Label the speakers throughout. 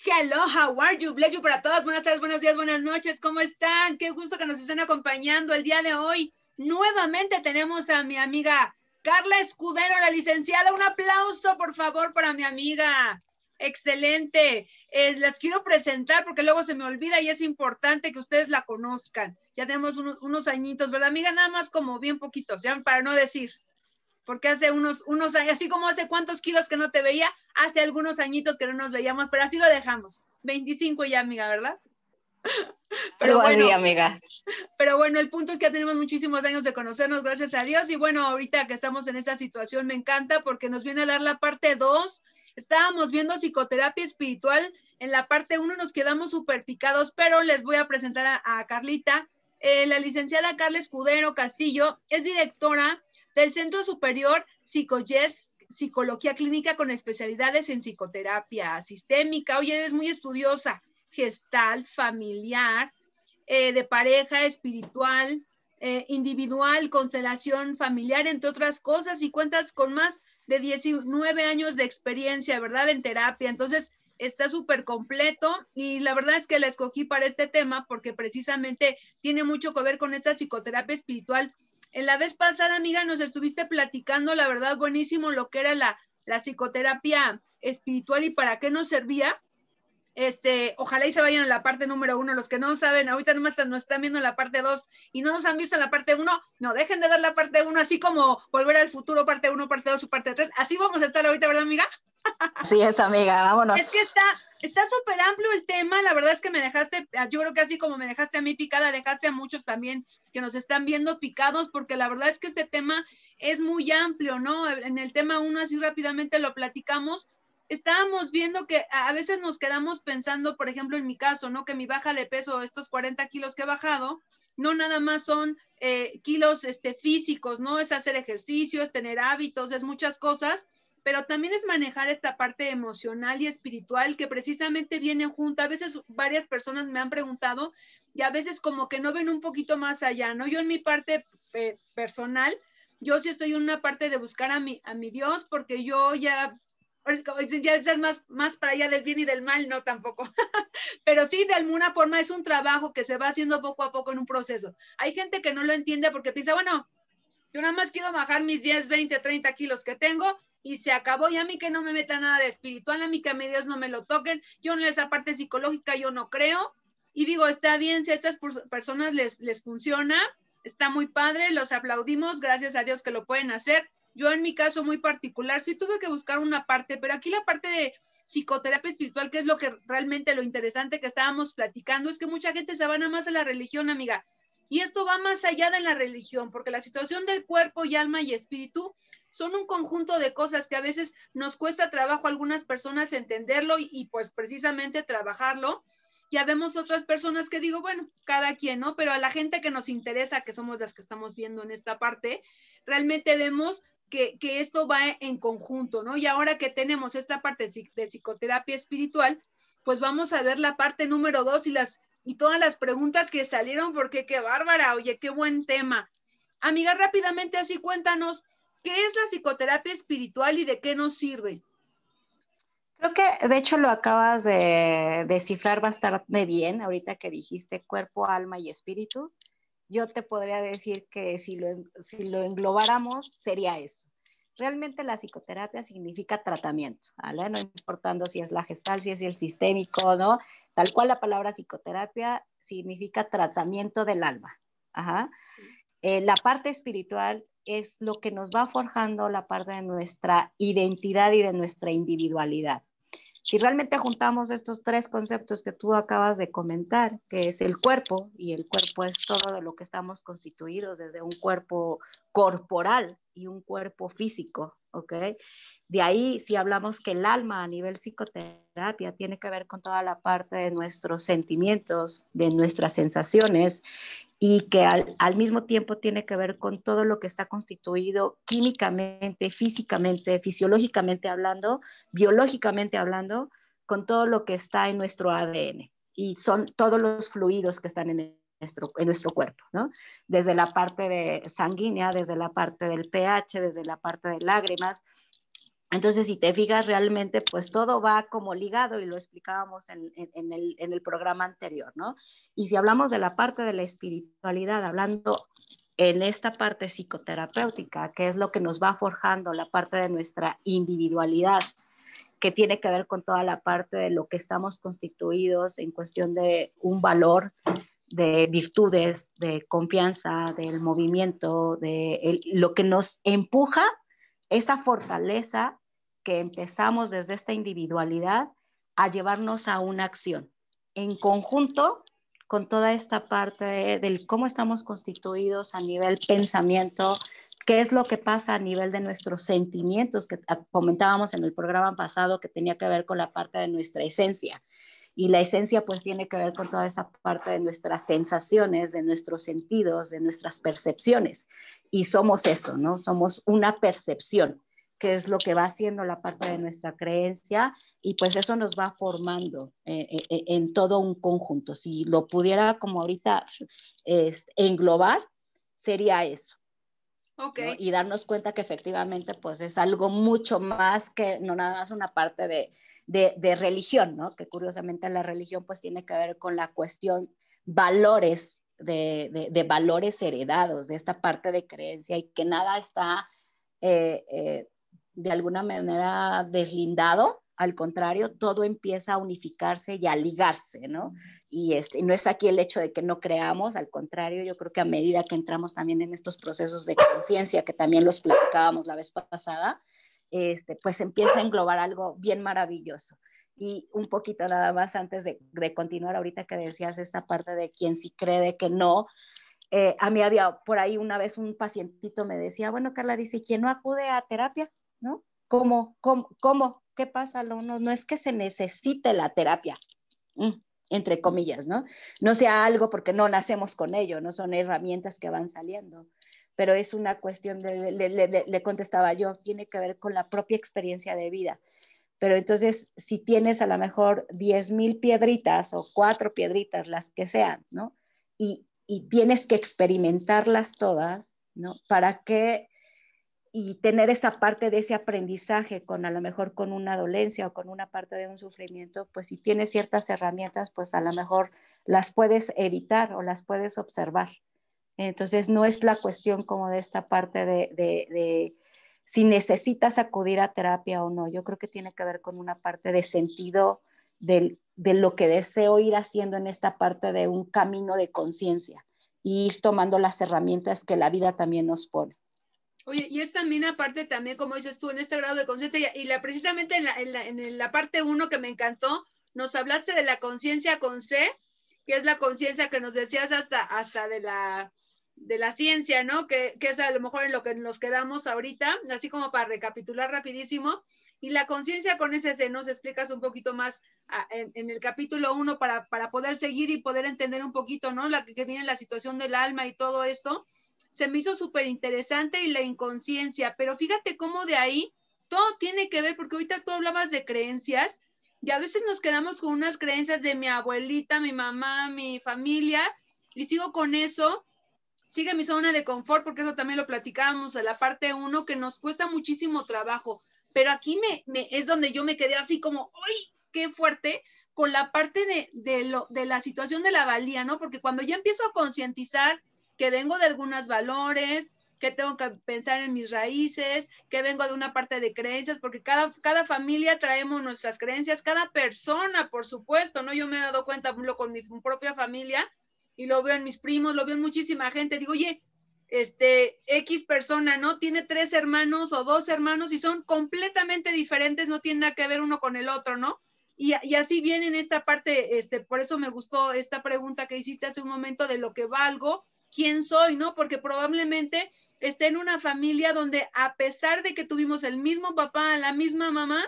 Speaker 1: Hello, how are you? Bless you para todas. Buenas tardes, buenos días, buenas noches. ¿Cómo están? Qué gusto que nos estén acompañando el día de hoy. Nuevamente tenemos a mi amiga Carla Escudero, la licenciada. Un aplauso, por favor, para mi amiga. Excelente. Las quiero presentar porque luego se me olvida y es importante que ustedes la conozcan. Ya tenemos unos añitos, ¿verdad, amiga? Nada más como bien poquitos, ya para no decir. Porque hace unos años, así como hace cuántos kilos que no te veía, hace algunos añitos que no nos veíamos, pero así lo dejamos. 25 ya, amiga, ¿verdad?
Speaker 2: Algo así, amiga.
Speaker 1: Pero bueno, el punto es que ya tenemos muchísimos años de conocernos, gracias a Dios. Y bueno, ahorita que estamos en esta situación me encanta porque nos viene a dar la parte 2. Estábamos viendo psicoterapia espiritual. En la parte 1 nos quedamos súper picados, pero les voy a presentar a Carlita. La licenciada Carla Escudero Castillo es directora del Centro Superior PsicoYes, Psicología Clínica con especialidades en psicoterapia sistémica. Oye, eres muy estudiosa, gestal, familiar, de pareja, espiritual, individual, constelación familiar, entre otras cosas, y cuentas con más de 19 años de experiencia, ¿verdad?, en terapia. Entonces, está súper completo y la verdad es que la escogí para este tema porque precisamente tiene mucho que ver con esta psicoterapia espiritual. En la vez pasada, amiga, nos estuviste platicando, la verdad, buenísimo lo que era la psicoterapia espiritual y para qué nos servía. Ojalá y se vayan a la parte número 1, los que no saben, ahorita nomás nos están viendo en la parte 2 y no nos han visto en la parte 1, no dejen de ver la parte 1, así como Volver al Futuro, parte 1, parte 2 y parte 3, así vamos a estar ahorita, ¿verdad, amiga?
Speaker 2: Así es, amiga, vámonos.
Speaker 1: Es que está súper amplio el tema, la verdad es que me dejaste, yo creo que así como me dejaste a mí picada, dejaste a muchos también que nos están viendo picados, porque la verdad es que este tema es muy amplio, ¿no? En el tema 1 así rápidamente lo platicamos. Estábamos viendo que a veces nos quedamos pensando, por ejemplo, en mi caso, ¿no? Que mi baja de peso, estos 40 kilos que he bajado, no nada más son kilos físicos, ¿no? Es hacer ejercicio, es tener hábitos, es muchas cosas, pero también es manejar esta parte emocional y espiritual que precisamente viene junto. A veces varias personas me han preguntado y a veces como que no ven un poquito más allá, ¿no? Yo en mi parte personal, yo sí estoy en una parte de buscar a mi Dios, porque yo ya es más para allá del bien y del mal, no tampoco. Pero sí, de alguna forma es un trabajo que se va haciendo poco a poco en un proceso. Hay gente que no lo entiende porque piensa, bueno, yo nada más quiero bajar mis 10, 20, 30 kilos que tengo y se acabó. Y a mí que no me meta nada de espiritual, a mí que a mi Dios no me lo toquen. Yo en esa parte psicológica yo no creo. Y digo, está bien, si a estas personas les funciona, está muy padre, los aplaudimos, gracias a Dios que lo pueden hacer. Yo en mi caso muy particular sí tuve que buscar una parte, pero aquí la parte de psicoterapia espiritual, que es lo que realmente lo interesante que estábamos platicando, es que mucha gente se va nada más a la religión, amiga. Y esto va más allá de la religión, porque la situación del cuerpo y alma y espíritu son un conjunto de cosas que a veces nos cuesta trabajo a algunas personas entenderlo y pues precisamente trabajarlo. Ya vemos otras personas que digo, bueno, cada quien, ¿no? Pero a la gente que nos interesa, que somos las que estamos viendo en esta parte, realmente vemos que esto va en conjunto, ¿no? Y ahora que tenemos esta parte de psicoterapia espiritual, pues vamos a ver la parte número 2 y todas las preguntas que salieron, porque qué bárbara, oye, qué buen tema. Amiga, rápidamente así cuéntanos, ¿qué es la psicoterapia espiritual y de qué nos sirve?
Speaker 2: Creo que de hecho lo acabas de descifrar bastante bien ahorita que dijiste cuerpo, alma y espíritu. Yo te podría decir que si lo englobáramos sería eso. Realmente la psicoterapia significa tratamiento, ¿vale? No importando si es la gestal, si es el sistémico, ¿no? Tal cual la palabra psicoterapia significa tratamiento del alma. Ajá. La parte espiritual es lo que nos va forjando la parte de nuestra identidad y de nuestra individualidad. Si realmente juntamos estos tres conceptos que tú acabas de comentar, que es el cuerpo, y el cuerpo es todo de lo que estamos constituidos, desde un cuerpo corporal y un cuerpo físico, ¿ok? De ahí, si hablamos que el alma a nivel psicoterapia tiene que ver con toda la parte de nuestros sentimientos, de nuestras sensaciones, y que al mismo tiempo tiene que ver con todo lo que está constituido químicamente, físicamente, fisiológicamente hablando, biológicamente hablando, con todo lo que está en nuestro ADN. Y son todos los fluidos que están en nuestro cuerpo, ¿no? Desde la parte de sanguínea, desde la parte del pH, desde la parte de lágrimas, Entonces, si te fijas realmente, pues todo va como ligado y lo explicábamos en el programa anterior, ¿no? Y si hablamos de la parte de la espiritualidad, hablando en esta parte psicoterapéutica, que es lo que nos va forjando la parte de nuestra individualidad, que tiene que ver con toda la parte de lo que estamos constituidos en cuestión de un valor, de virtudes, de confianza, del movimiento, lo que nos empuja, esa fortaleza que empezamos desde esta individualidad a llevarnos a una acción en conjunto con toda esta parte del cómo estamos constituidos a nivel pensamiento, qué es lo que pasa a nivel de nuestros sentimientos, que comentábamos en el programa pasado que tenía que ver con la parte de nuestra esencia. Y la esencia pues tiene que ver con toda esa parte de nuestras sensaciones, de nuestros sentidos, de nuestras percepciones. Y somos eso, ¿no? Somos una percepción, que es lo que va haciendo la parte de nuestra creencia, y pues eso nos va formando en todo un conjunto. Si lo pudiera como ahorita englobar, sería eso.
Speaker 1: Okay.
Speaker 2: ¿No? Y darnos cuenta que efectivamente pues es algo mucho más que no nada más una parte de religión, ¿no? Que curiosamente la religión pues tiene que ver con la cuestión valores, de valores heredados, de esta parte de creencia, y que nada está de alguna manera deslindado. Al contrario, todo empieza a unificarse y a ligarse, ¿no? Y no es aquí el hecho de que no creamos, al contrario, yo creo que a medida que entramos también en estos procesos de conciencia, que también los platicábamos la vez pasada, pues empieza a englobar algo bien maravilloso. Y un poquito nada más antes de continuar, ahorita que decías esta parte de quien sí cree, de que no, a mí había por ahí una vez un pacientito me decía, bueno, Carla, dice, ¿quién no acude a terapia? ¿No? ¿Cómo? ¿Qué pasa? No es que se necesite la terapia, entre comillas, ¿no? No sea algo porque no nacemos con ello, no son herramientas que van saliendo, pero es una cuestión le contestaba yo, tiene que ver con la propia experiencia de vida. Pero entonces, si tienes a lo mejor 10,000 piedritas o 4 piedritas, las que sean, ¿no? Y tienes que experimentarlas todas, ¿no? Para que y tener esta parte de ese aprendizaje con a lo mejor con una dolencia o con una parte de un sufrimiento, pues si tienes ciertas herramientas, pues a lo mejor las puedes evitar o las puedes observar. Entonces no es la cuestión como de esta parte de si necesitas acudir a terapia o no. Yo creo que tiene que ver con una parte de sentido de lo que deseo ir haciendo en esta parte de un camino de conciencia y ir tomando las herramientas que la vida también nos pone.
Speaker 1: Oye, y es también aparte también, como dices tú, en este grado de conciencia, y precisamente en la parte 1 que me encantó, nos hablaste de la conciencia con C, que es la conciencia que nos decías hasta de la ciencia, ¿no? Que es a lo mejor en lo que nos quedamos ahorita, así como para recapitular rapidísimo. Y la conciencia con ese C, nos explicas un poquito más en el capítulo 1 para poder seguir y poder entender un poquito, ¿no? Que viene la situación del alma y todo esto. Se me hizo súper interesante, y la inconsciencia, pero fíjate cómo de ahí todo tiene que ver, porque ahorita tú hablabas de creencias y a veces nos quedamos con unas creencias de mi abuelita, mi mamá, mi familia, y sigo con eso, sigue mi zona de confort, porque eso también lo platicábamos en la parte 1, que nos cuesta muchísimo trabajo, pero aquí es donde yo me quedé así como, ¡ay, qué fuerte! Con la parte de la situación de la valía, ¿no? Porque cuando ya empiezo a concientizar que vengo de algunos valores, que tengo que pensar en mis raíces, que vengo de una parte de creencias, porque cada familia traemos nuestras creencias, cada persona, por supuesto, ¿no? Yo me he dado cuenta con mi propia familia, y lo veo en mis primos, lo veo en muchísima gente, digo, oye, X persona, ¿no? Tiene 3 hermanos o 2 hermanos y son completamente diferentes, no tienen nada que ver uno con el otro, ¿no? Y así viene en esta parte, por eso me gustó esta pregunta que hiciste hace un momento de lo que valgo, quién soy, ¿no? Porque probablemente esté en una familia donde a pesar de que tuvimos el mismo papá, la misma mamá,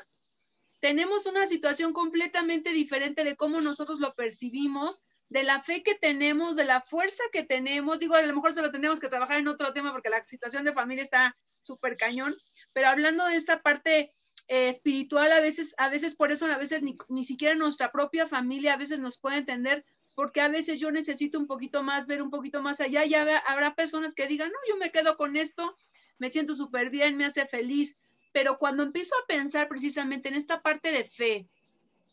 Speaker 1: tenemos una situación completamente diferente de cómo nosotros lo percibimos, de la fe que tenemos, de la fuerza que tenemos. Digo, a lo mejor se lo tenemos que trabajar en otro tema porque la situación de familia está súper cañón, pero hablando de esta parte espiritual, a veces por eso a veces ni siquiera nuestra propia familia a veces nos puede entender, porque a veces yo necesito un poquito más, ver un poquito más allá, y habrá personas que digan, no, yo me quedo con esto, me siento súper bien, me hace feliz, pero cuando empiezo a pensar precisamente en esta parte de fe,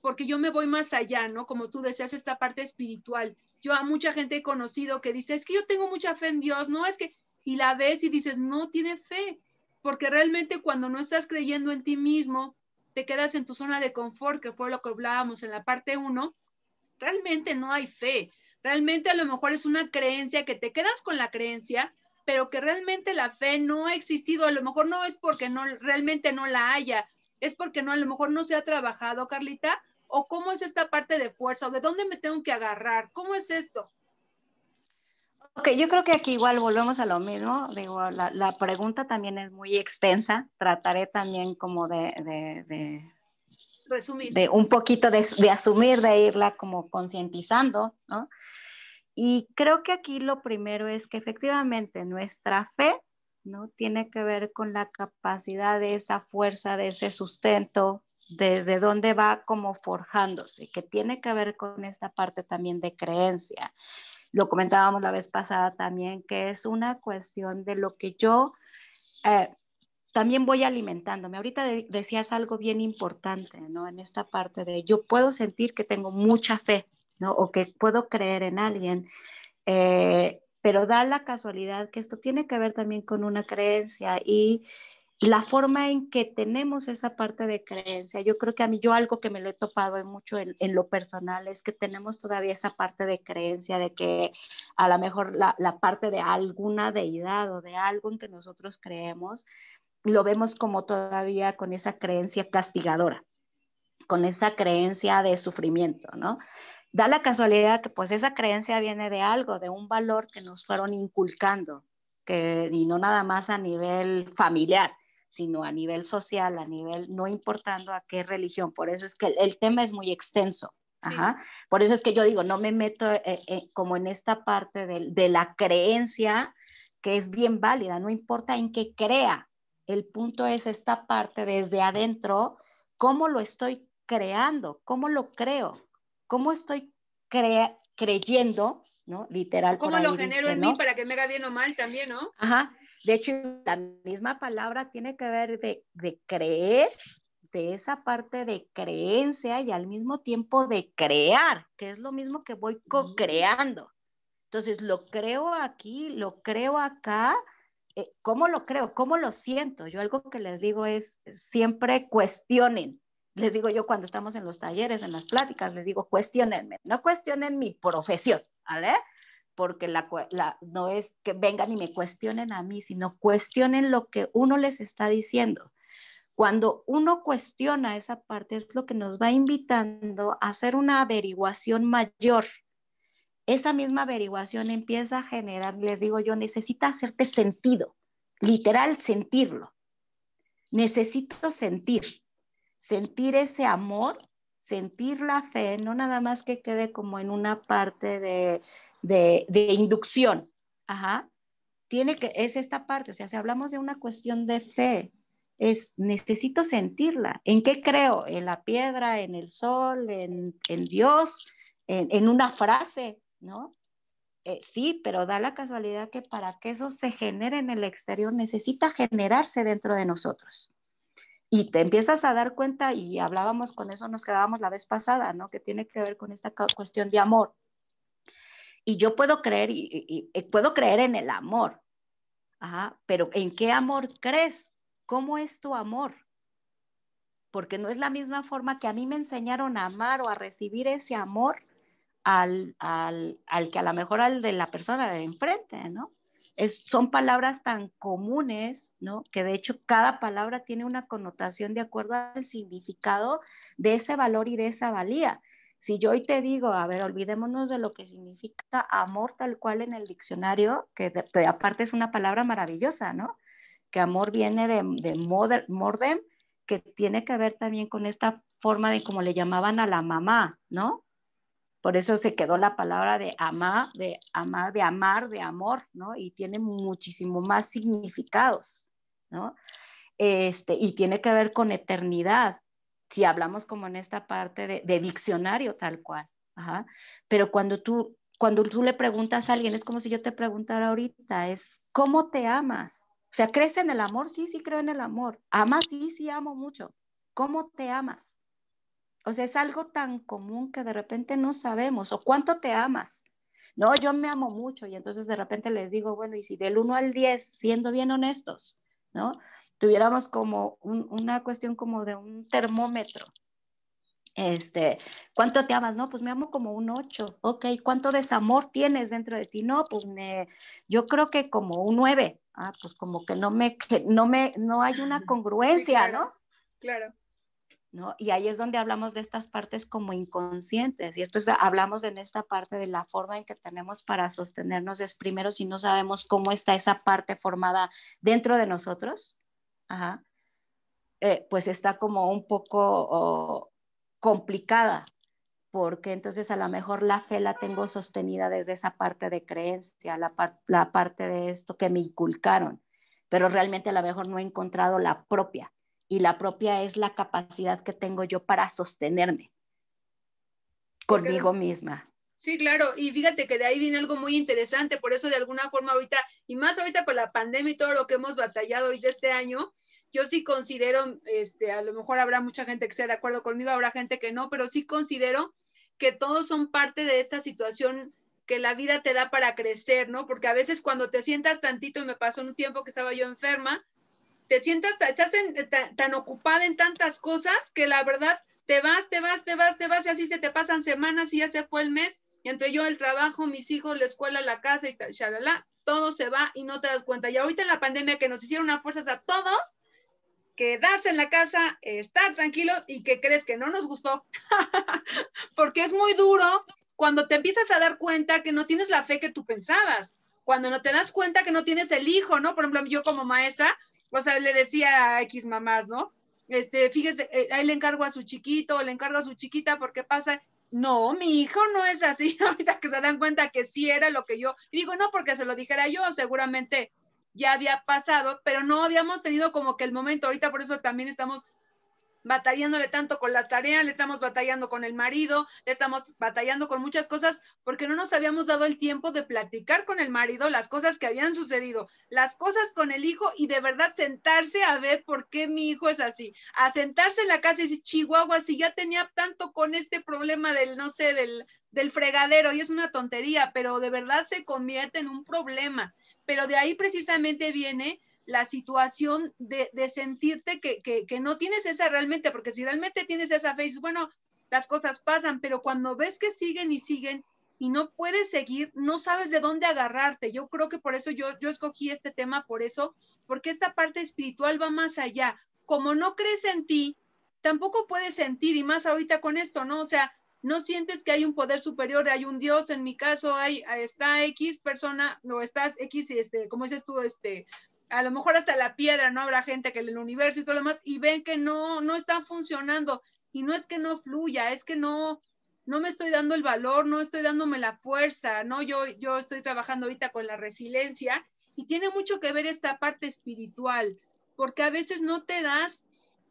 Speaker 1: porque yo me voy más allá, ¿no? Como tú decías, esta parte espiritual. Yo a mucha gente he conocido que dice, es que yo tengo mucha fe en Dios, ¿no? Es que, y la ves y dices, no tiene fe, porque realmente cuando no estás creyendo en ti mismo, te quedas en tu zona de confort, que fue lo que hablábamos en la parte 1, realmente no hay fe. Realmente a lo mejor es una creencia que te quedas con la creencia, pero que realmente la fe no ha existido. A lo mejor no es porque no, realmente no la haya, es porque no, a lo mejor no se ha trabajado, Carlita, o cómo es esta parte de fuerza, o de dónde me tengo que agarrar, ¿cómo es esto?
Speaker 2: Ok, yo creo que aquí igual volvemos a lo mismo. Digo, la pregunta también es muy extensa. Trataré también como
Speaker 1: Resumir.
Speaker 2: de un poquito de asumir, de irla como concientizando, ¿no? Y creo que aquí lo primero es que efectivamente nuestra fe, ¿no? Tiene que ver con la capacidad de esa fuerza, de ese sustento, desde dónde va como forjándose, que tiene que ver con esta parte también de creencia. Lo comentábamos la vez pasada también, que es una cuestión de lo que yo eh, también voy alimentándome. Ahorita decías algo bien importante, ¿no? En esta parte de yo puedo sentir que tengo mucha fe, ¿no? O que puedo creer en alguien, pero da la casualidad que esto tiene que ver también con una creencia y la forma en que tenemos esa parte de creencia. Yo creo que a mí, yo algo que me lo he topado mucho en lo personal es que tenemos todavía esa parte de creencia de que a lo mejor la parte de alguna deidad o de algo en que nosotros creemos, lo vemos como todavía con esa creencia castigadora, con esa creencia de sufrimiento, ¿no? Da la casualidad que pues esa creencia viene de algo, de un valor que nos fueron inculcando, que, y no nada más a nivel familiar, sino a nivel social, a nivel, no importando a qué religión. Por eso es que el tema es muy extenso.
Speaker 1: Sí.
Speaker 2: Ajá. Por eso es que yo digo, no me meto como en esta parte de la creencia que es bien válida, no importa en qué crea. El punto es esta parte desde adentro, cómo lo estoy creando, cómo lo creo, cómo estoy creyendo, ¿no?
Speaker 1: O
Speaker 2: Literal por
Speaker 1: cómo lo
Speaker 2: ahí
Speaker 1: genero
Speaker 2: dice,
Speaker 1: en mí
Speaker 2: ¿no?
Speaker 1: para que me haga bien o mal también, ¿no?
Speaker 2: Ajá. De hecho, la misma palabra tiene que ver de creer, de esa parte de creencia y al mismo tiempo de crear, que es lo mismo que voy co-creando. Entonces, lo creo aquí, lo creo acá. ¿Cómo lo creo? ¿Cómo lo siento? Yo algo que les digo es siempre cuestionen. Les digo yo cuando estamos en los talleres, en las pláticas, les digo cuestionenme, no cuestionen mi profesión, ¿vale? Porque no es que vengan y me cuestionen a mí, sino cuestionen lo que uno les está diciendo. Cuando uno cuestiona esa parte es lo que nos va invitando a hacer una averiguación mayor. Esa misma averiguación empieza a generar, les digo yo, necesita hacerte sentido, literal sentirlo. Necesito sentir ese amor, sentir la fe, no nada más que quede como en una parte de inducción. Ajá. Es esta parte, o sea, si hablamos de una cuestión de fe, necesito sentirla. ¿En qué creo? ¿En la piedra, en el sol, en Dios, en una frase, ¿no? Sí, pero da la casualidad que para que eso se genere en el exterior necesita generarse dentro de nosotros. Y te empiezas a dar cuenta, y hablábamos con eso, nos quedábamos la vez pasada, ¿no? Que tiene que ver con esta cuestión de amor. Y yo puedo creer, y puedo creer en el amor, ajá, pero ¿en qué amor crees? ¿Cómo es tu amor? Porque no es la misma forma que a mí me enseñaron a amar o a recibir ese amor al que a lo mejor al de la persona de enfrente, ¿no? Son palabras tan comunes, ¿no? Que de hecho cada palabra tiene una connotación de acuerdo al significado de ese valor y de esa valía. Si yo hoy te digo, a ver, olvidémonos de lo que significa amor tal cual en el diccionario, que aparte es una palabra maravillosa, ¿no? Que amor viene de mordem, que tiene que ver también con esta forma de como le llamaban a la mamá, ¿no? Por eso se quedó la palabra de amar, de amar, de amor, ¿no? Y tiene muchísimo más significados, ¿no? Y tiene que ver con eternidad, si hablamos como en esta parte de diccionario tal cual. Ajá. Pero cuando tú le preguntas a alguien, es como si yo te preguntara ahorita, es ¿cómo te amas? O sea, ¿crees en el amor? Sí, sí creo en el amor. ¿Amas? Sí, sí amo mucho. ¿Cómo te amas? O sea, es algo tan común que de repente no sabemos. ¿O cuánto te amas? No, yo me amo mucho y entonces de repente les digo, bueno, y si del 1 al 10, siendo bien honestos, ¿no? Tuviéramos como una cuestión como de un termómetro. ¿Cuánto te amas? No, pues me amo como un 8. Ok, ¿cuánto desamor tienes dentro de ti? No, pues yo creo que como un 9. Ah, pues como que no hay una
Speaker 1: Sí,
Speaker 2: congruencia,
Speaker 1: claro,
Speaker 2: ¿no?
Speaker 1: claro.
Speaker 2: ¿No? Y ahí es donde hablamos de estas partes como inconscientes. Y esto hablamos en esta parte de la forma en que tenemos para sostenernos. Es primero si no sabemos cómo está esa parte formada dentro de nosotros, ajá, pues está como un poco complicada, porque entonces a lo mejor la fe la tengo sostenida desde esa parte de creencia, la parte de esto que me inculcaron, pero realmente a lo mejor no he encontrado la propia, y la propia es la capacidad que tengo yo para sostenerme
Speaker 1: Porque
Speaker 2: conmigo misma.
Speaker 1: sí, claro, y fíjate que de ahí viene algo muy interesante, por eso de alguna forma ahorita, y más ahorita con la pandemia y todo lo que hemos batallado ahorita este año, yo sí considero, a lo mejor habrá mucha gente que esté de acuerdo conmigo, habrá gente que no, pero sí considero que todos son parte de esta situación que la vida te da para crecer, ¿no? Porque a veces cuando te sientas tantito, y me pasó un tiempo que estaba yo enferma, te sientas, estás tan ocupada en tantas cosas que la verdad te vas, y así se te pasan semanas y ya se fue el mes, y entre yo el trabajo, mis hijos, la escuela, la casa y tal, shalala, todo se va y no te das cuenta. Y ahorita en la pandemia que nos hicieron a fuerzas a todos, quedarse en la casa, estar tranquilos, y que crees que no nos gustó, porque es muy duro cuando te empiezas a dar cuenta que no tienes la fe que tú pensabas, cuando no te das cuenta que no tienes el hijo, ¿no? Por ejemplo, yo como maestra, o sea, le decía a X mamás, ¿no? Fíjese, ahí le encargo a su chiquito, le encargo a su chiquita, porque pasa, no, mi hijo no es así, ahorita que se dan cuenta que sí era lo que yo, y digo, no porque se lo dijera yo, seguramente ya había pasado, pero no habíamos tenido como que el momento, ahorita por eso también estamos batallándole tanto con las tareas, le estamos batallando con el marido, le estamos batallando con muchas cosas, porque no nos habíamos dado el tiempo de platicar con el marido las cosas que habían sucedido, las cosas con el hijo, y de verdad sentarse a ver por qué mi hijo es así, a sentarse en la casa y decir, Chihuahua, si ya tenía tanto con este problema del, no sé, del fregadero, y es una tontería, pero de verdad se convierte en un problema. Pero de ahí precisamente viene la situación de sentirte que no tienes esa realmente, porque si realmente tienes esa fe, bueno, las cosas pasan, pero cuando ves que siguen y siguen y no puedes seguir, no sabes de dónde agarrarte. Yo creo que por eso yo escogí este tema, por eso, porque esta parte espiritual va más allá. Como no crees en ti, tampoco puedes sentir, y más ahorita con esto, ¿no? O sea, no sientes que hay un poder superior, hay un Dios, en mi caso está X persona, o estás X, ¿cómo dices tú? A lo mejor hasta la piedra, ¿no? Habrá gente que en el universo y todo lo demás, y ven que no está funcionando, y no es que no fluya, es que no me estoy dando el valor, no estoy dándome la fuerza, ¿no? Yo estoy trabajando ahorita con la resiliencia, y tiene mucho que ver esta parte espiritual, porque a veces no te das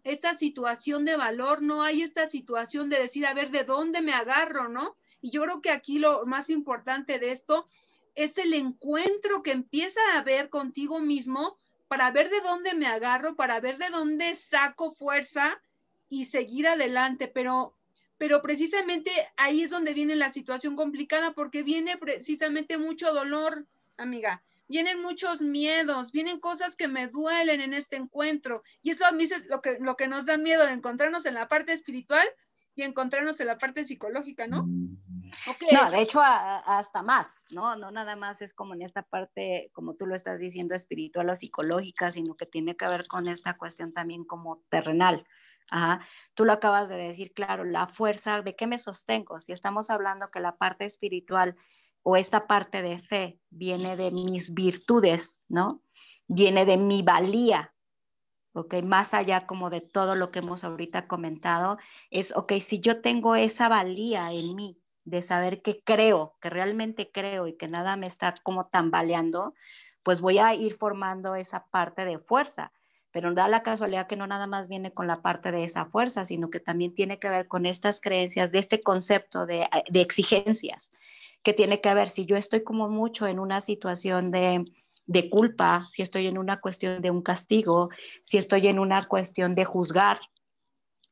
Speaker 1: esta situación de valor, no hay esta situación de decir, a ver, ¿de dónde me agarro, no? Y yo creo que aquí lo más importante de esto es el encuentro que empieza a haber contigo mismo, para ver de dónde me agarro, para ver de dónde saco fuerza y seguir adelante. Pero precisamente ahí es donde viene la situación complicada, porque viene precisamente mucho dolor, amiga. Vienen muchos miedos, vienen cosas que me duelen en este encuentro. Y eso a mí es lo que nos da miedo, de encontrarnos en la parte espiritual y encontrarnos en la parte psicológica, ¿no? ¿O qué
Speaker 2: No,
Speaker 1: es?
Speaker 2: de hecho, hasta más, ¿no? No nada más es como en esta parte, como tú lo estás diciendo, espiritual o psicológica, sino que tiene que ver con esta cuestión también como terrenal. Ajá. Tú lo acabas de decir, claro, la fuerza, ¿de qué me sostengo? Si estamos hablando que la parte espiritual o esta parte de fe viene de mis virtudes, ¿no? Viene de mi valía, ¿ok? Más allá como de todo lo que hemos ahorita comentado, es, ok, si yo tengo esa valía en mí de saber que creo, que realmente creo y que nada me está como tambaleando, pues voy a ir formando esa parte de fuerza. Pero da la casualidad que no nada más viene con la parte de esa fuerza, sino que también tiene que ver con estas creencias, de este concepto de exigencias, que tiene que ver si yo estoy como mucho en una situación de culpa, si estoy en una cuestión de un castigo, si estoy en una cuestión de juzgar.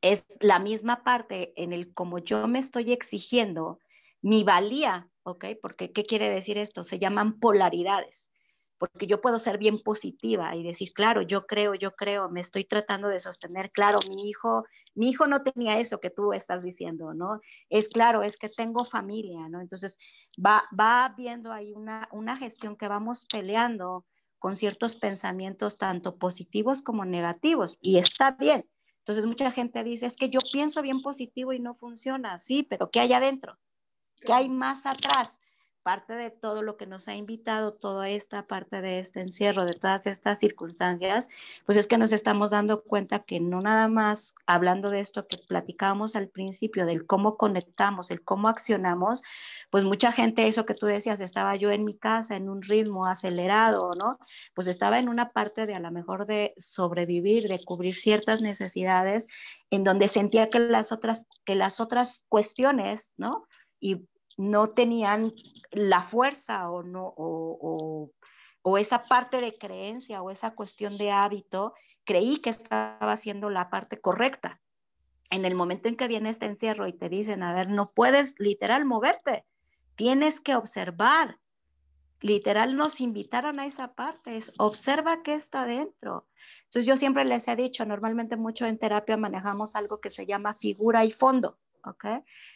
Speaker 2: Es la misma parte en el como yo me estoy exigiendo mi valía, ¿ok? Porque, ¿qué quiere decir esto? Se llaman polaridades, porque yo puedo ser bien positiva y decir, claro, yo creo, me estoy tratando de sostener, claro, mi hijo no tenía eso que tú estás diciendo, ¿no? Es claro, es que tengo familia, ¿no? Entonces, va viendo ahí una gestión que vamos peleando con ciertos pensamientos tanto positivos como negativos, y está bien. Entonces mucha gente dice, es que yo pienso bien positivo y no funciona. Sí, pero ¿qué hay adentro? ¿Qué hay más atrás? Parte de todo lo que nos ha invitado, toda esta parte de este encierro, de todas estas circunstancias, pues es que nos estamos dando cuenta que no nada más hablando de esto que platicábamos al principio, del cómo conectamos, el cómo accionamos, pues mucha gente, eso que tú decías, estaba yo en mi casa en un ritmo acelerado, ¿no? Pues estaba en una parte de a lo mejor de sobrevivir, de cubrir ciertas necesidades, en donde sentía que las otras cuestiones, ¿no? Y no tenían la fuerza o, no, o esa parte de creencia o esa cuestión de hábito, creí que estaba haciendo la parte correcta. En el momento en que viene este encierro y te dicen, a ver, no puedes literal moverte, tienes que observar. Literal nos invitaron a esa parte, es observa qué está dentro. Entonces yo siempre les he dicho, normalmente mucho en terapia manejamos algo que se llama figura y fondo, ¿ok?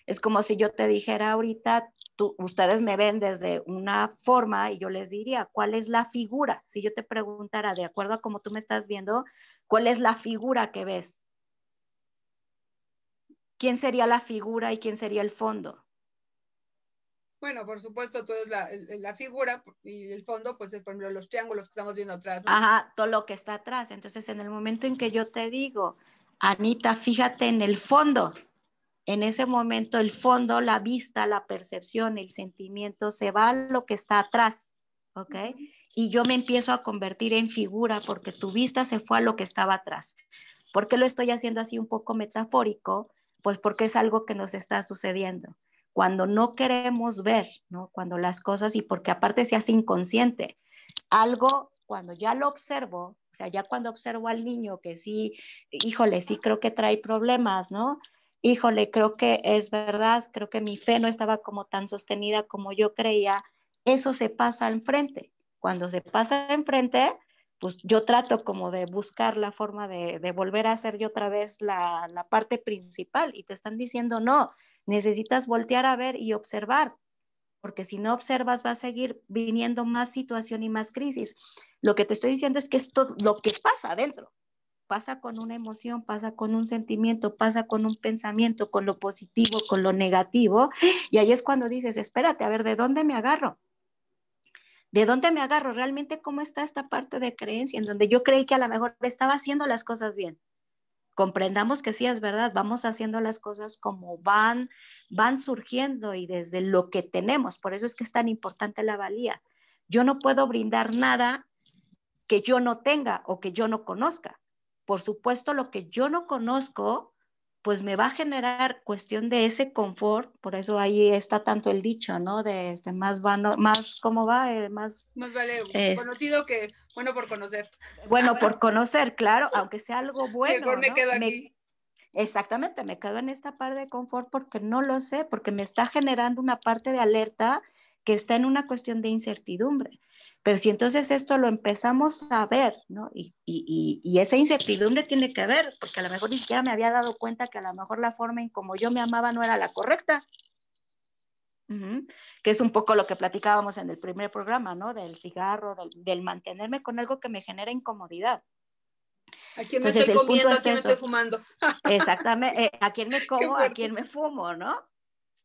Speaker 2: Es como si yo te dijera ahorita, ustedes me ven desde una forma y yo les diría, ¿cuál es la figura? Si yo te preguntara, de acuerdo a cómo tú me estás viendo, ¿cuál es la figura que ves? ¿Quién sería la figura y quién sería el fondo?
Speaker 1: Bueno, por supuesto, todo es la figura y el fondo, pues es por ejemplo los triángulos que estamos viendo atrás, ¿no?
Speaker 2: Ajá, todo lo que está atrás. Entonces, en el momento en que yo te digo, Anita, fíjate en el fondo, en ese momento el fondo, la vista, la percepción, el sentimiento, se va a lo que está atrás, ¿ok? Y yo me empiezo a convertir en figura porque tu vista se fue a lo que estaba atrás. ¿Por qué lo estoy haciendo así un poco metafórico? Pues porque es algo que nos está sucediendo. Cuando no queremos ver, ¿no? Cuando las cosas, y porque aparte se hace inconsciente, algo cuando ya lo observo, o sea, ya cuando observo al niño que sí, híjole, sí creo que trae problemas, ¿no? Híjole, creo que es verdad, creo que mi fe no estaba como tan sostenida como yo creía, eso se pasa enfrente. Cuando se pasa enfrente, pues yo trato como de buscar la forma de volver a hacer yo otra vez la parte principal y te están diciendo, no, necesitas voltear a ver y observar, porque si no observas va a seguir viniendo más situación y más crisis. Lo que te estoy diciendo es que esto, lo que pasa adentro, pasa con una emoción, pasa con un sentimiento, pasa con un pensamiento, con lo positivo, con lo negativo, y ahí es cuando dices, espérate, a ver, ¿de dónde me agarro? ¿De dónde me agarro? Realmente, ¿cómo está esta parte de creencia en donde yo creí que a lo mejor estaba haciendo las cosas bien? Comprendamos que sí es verdad, vamos haciendo las cosas como van surgiendo y desde lo que tenemos. Por eso es que es tan importante la valía. Yo no puedo brindar nada que yo no tenga o que yo no conozca. Por supuesto, lo que yo no conozco, pues me va a generar cuestión de ese confort. Por eso ahí está tanto el dicho, ¿no? De más vano, más, ¿cómo va?
Speaker 1: Más vale
Speaker 2: Este,
Speaker 1: conocido que bueno por conocer.
Speaker 2: bueno, por conocer, claro, aunque sea algo
Speaker 1: Mejor
Speaker 2: bueno,
Speaker 1: me
Speaker 2: ¿no?
Speaker 1: quedo aquí.
Speaker 2: Exactamente, me quedo en esta parte de confort porque no lo sé, porque me está generando una parte de alerta que está en una cuestión de incertidumbre. Pero si entonces esto lo empezamos a ver, ¿no? Y esa incertidumbre tiene que ver, porque a lo mejor ni siquiera me había dado cuenta que a lo mejor la forma en como yo me amaba no era la correcta. Que es un poco lo que platicábamos en el primer programa, ¿no? Del cigarro, del mantenerme con algo que me genera incomodidad.
Speaker 1: ¿A quién me
Speaker 2: Entonces,
Speaker 1: estoy
Speaker 2: el punto
Speaker 1: comiendo? ¿A
Speaker 2: es
Speaker 1: quién me estoy
Speaker 2: eso.
Speaker 1: fumando?
Speaker 2: Exactamente, a quién me
Speaker 1: Qué
Speaker 2: como, a quién
Speaker 1: fuerte.
Speaker 2: me fumo, ¿no?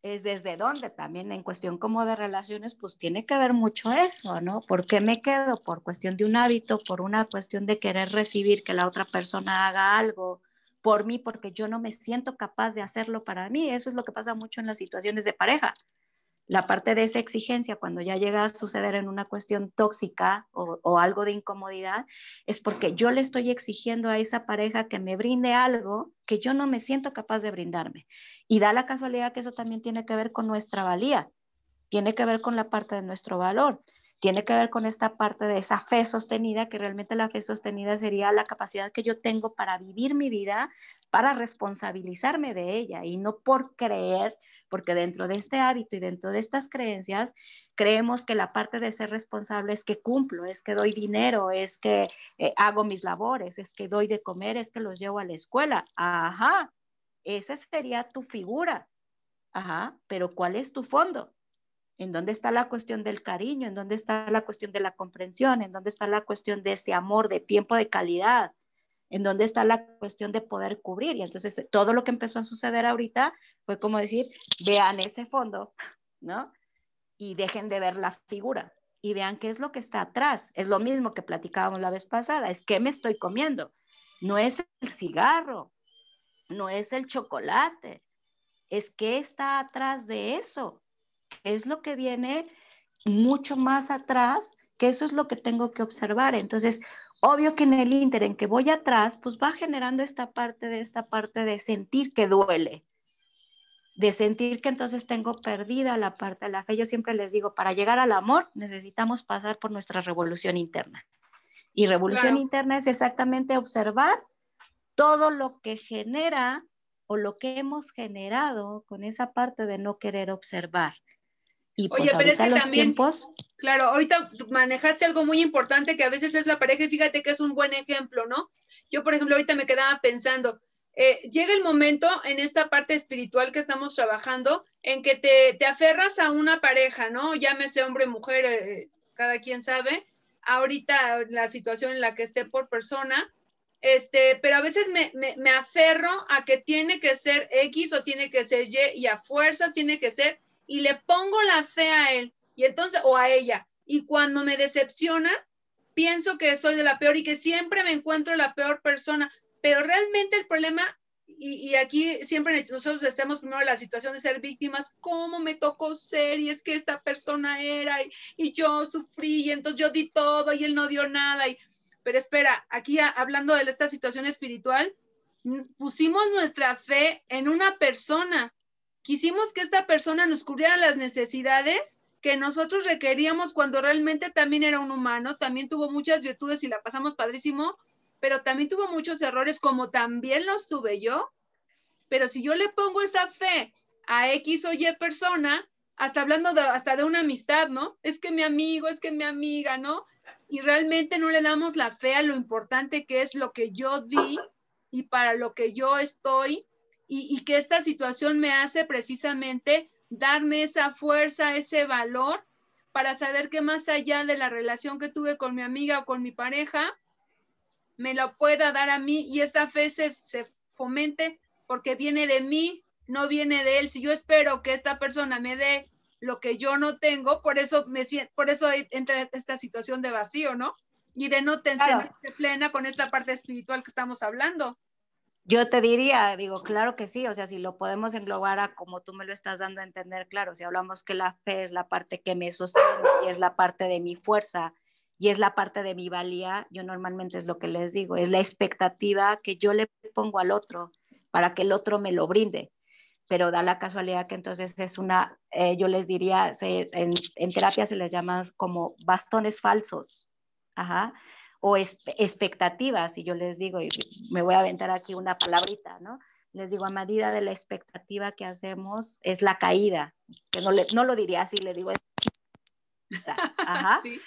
Speaker 2: Es desde dónde también en cuestión como de relaciones, pues tiene que ver mucho eso, ¿no? ¿Por qué me quedo? Por cuestión de un hábito, por una cuestión de querer recibir que la otra persona haga algo por mí, porque yo no me siento capaz de hacerlo para mí. Eso es lo que pasa mucho en las situaciones de pareja. La parte de esa exigencia, cuando ya llega a suceder en una cuestión tóxica o algo de incomodidad, es porque yo le estoy exigiendo a esa pareja que me brinde algo que yo no me siento capaz de brindarme. Y da la casualidad que eso también tiene que ver con nuestra valía, tiene que ver con la parte de nuestro valor. tiene que ver con esta parte de esa fe sostenida, que realmente la fe sostenida sería la capacidad que yo tengo para vivir mi vida, para responsabilizarme de ella y no por creer, porque dentro de este hábito y dentro de estas creencias, creemos que la parte de ser responsable es que cumplo, es que doy dinero, es que hago mis labores, es que doy de comer, es que los llevo a la escuela. Ajá, esa sería tu figura. Ajá, pero ¿cuál es tu fondo? ¿En dónde está la cuestión del cariño? ¿En dónde está la cuestión de la comprensión? ¿En dónde está la cuestión de ese amor, de tiempo de calidad? ¿En dónde está la cuestión de poder cubrir? Y entonces todo lo que empezó a suceder ahorita fue como decir, vean ese fondo, ¿no? Y dejen de ver la figura y vean qué es lo que está atrás. Es lo mismo que platicábamos la vez pasada, es qué me estoy comiendo. No es el cigarro, no es el chocolate, es qué está atrás de eso. Es lo que viene mucho más atrás, que eso es lo que tengo que observar. Entonces, obvio que en el ínter en que voy atrás, pues va generando esta parte de sentir que duele, de sentir que entonces tengo perdida la parte de la fe. Yo siempre les digo, para llegar al amor necesitamos pasar por nuestra revolución interna. Y revolución
Speaker 1: Claro.
Speaker 2: interna es exactamente observar todo lo que genera o lo que hemos generado con esa parte de no querer observar. Y
Speaker 1: Oye,
Speaker 2: pues
Speaker 1: pero es
Speaker 2: ahorita
Speaker 1: que
Speaker 2: los
Speaker 1: también,
Speaker 2: tiempos...
Speaker 1: claro, ahorita manejaste algo muy importante que a veces es la pareja y fíjate que es un buen ejemplo, ¿no? Yo, por ejemplo, ahorita me quedaba pensando, llega el momento en esta parte espiritual que estamos trabajando en que te aferras a una pareja, ¿no? Llámese hombre, mujer, cada quien sabe, ahorita la situación en la que esté por persona, pero a veces me aferro a que tiene que ser X o tiene que ser Y y a fuerzas tiene que ser y le pongo la fe a él y entonces o a ella y cuando me decepciona pienso que soy de la peor y que siempre me encuentro la peor persona, pero realmente el problema y aquí siempre nosotros estamos primero en la situación de ser víctimas, cómo me tocó ser y es que esta persona era y yo sufrí y entonces yo di todo y él no dio nada pero espera, aquí hablando de esta situación espiritual, pusimos nuestra fe en una persona. Quisimos que esta persona nos cubriera las necesidades que nosotros requeríamos cuando realmente también era un humano, también tuvo muchas virtudes y la pasamos padrísimo, pero también tuvo muchos errores como también los tuve yo. Pero si yo le pongo esa fe a X o Y persona, hasta hablando hasta de una amistad, ¿no? Es que mi amigo, es que mi amiga, ¿no? Y realmente no le damos la fe a lo importante que es lo que yo di y para lo que yo estoy y que esta situación me hace precisamente darme esa fuerza, ese valor para saber que más allá de la relación que tuve con mi amiga o con mi pareja, me la pueda dar a mí y esa fe se fomente porque viene de mí, no viene de él. Si yo espero que esta persona me dé lo que yo no tengo, por eso entra esta situación de vacío, ¿no? Y de no
Speaker 2: Claro,
Speaker 1: sentirse plena con esta parte espiritual que estamos hablando.
Speaker 2: yo te diría, digo, claro que sí, o sea, si lo podemos englobar a como tú me lo estás dando a entender, claro, si hablamos que la fe es la parte que me sostiene y es la parte de mi fuerza y es la parte de mi valía, yo normalmente es lo que les digo, es la expectativa que yo le pongo al otro para que el otro me lo brinde. Pero da la casualidad que entonces es una, yo les diría, en terapia se les llama como bastones falsos, ajá, o expectativas, y yo les digo, y me voy a aventar aquí una palabrita, ¿no? Les digo, a medida de la expectativa que hacemos es la caída, que no lo diría así, le digo, ajá,
Speaker 1: Sí.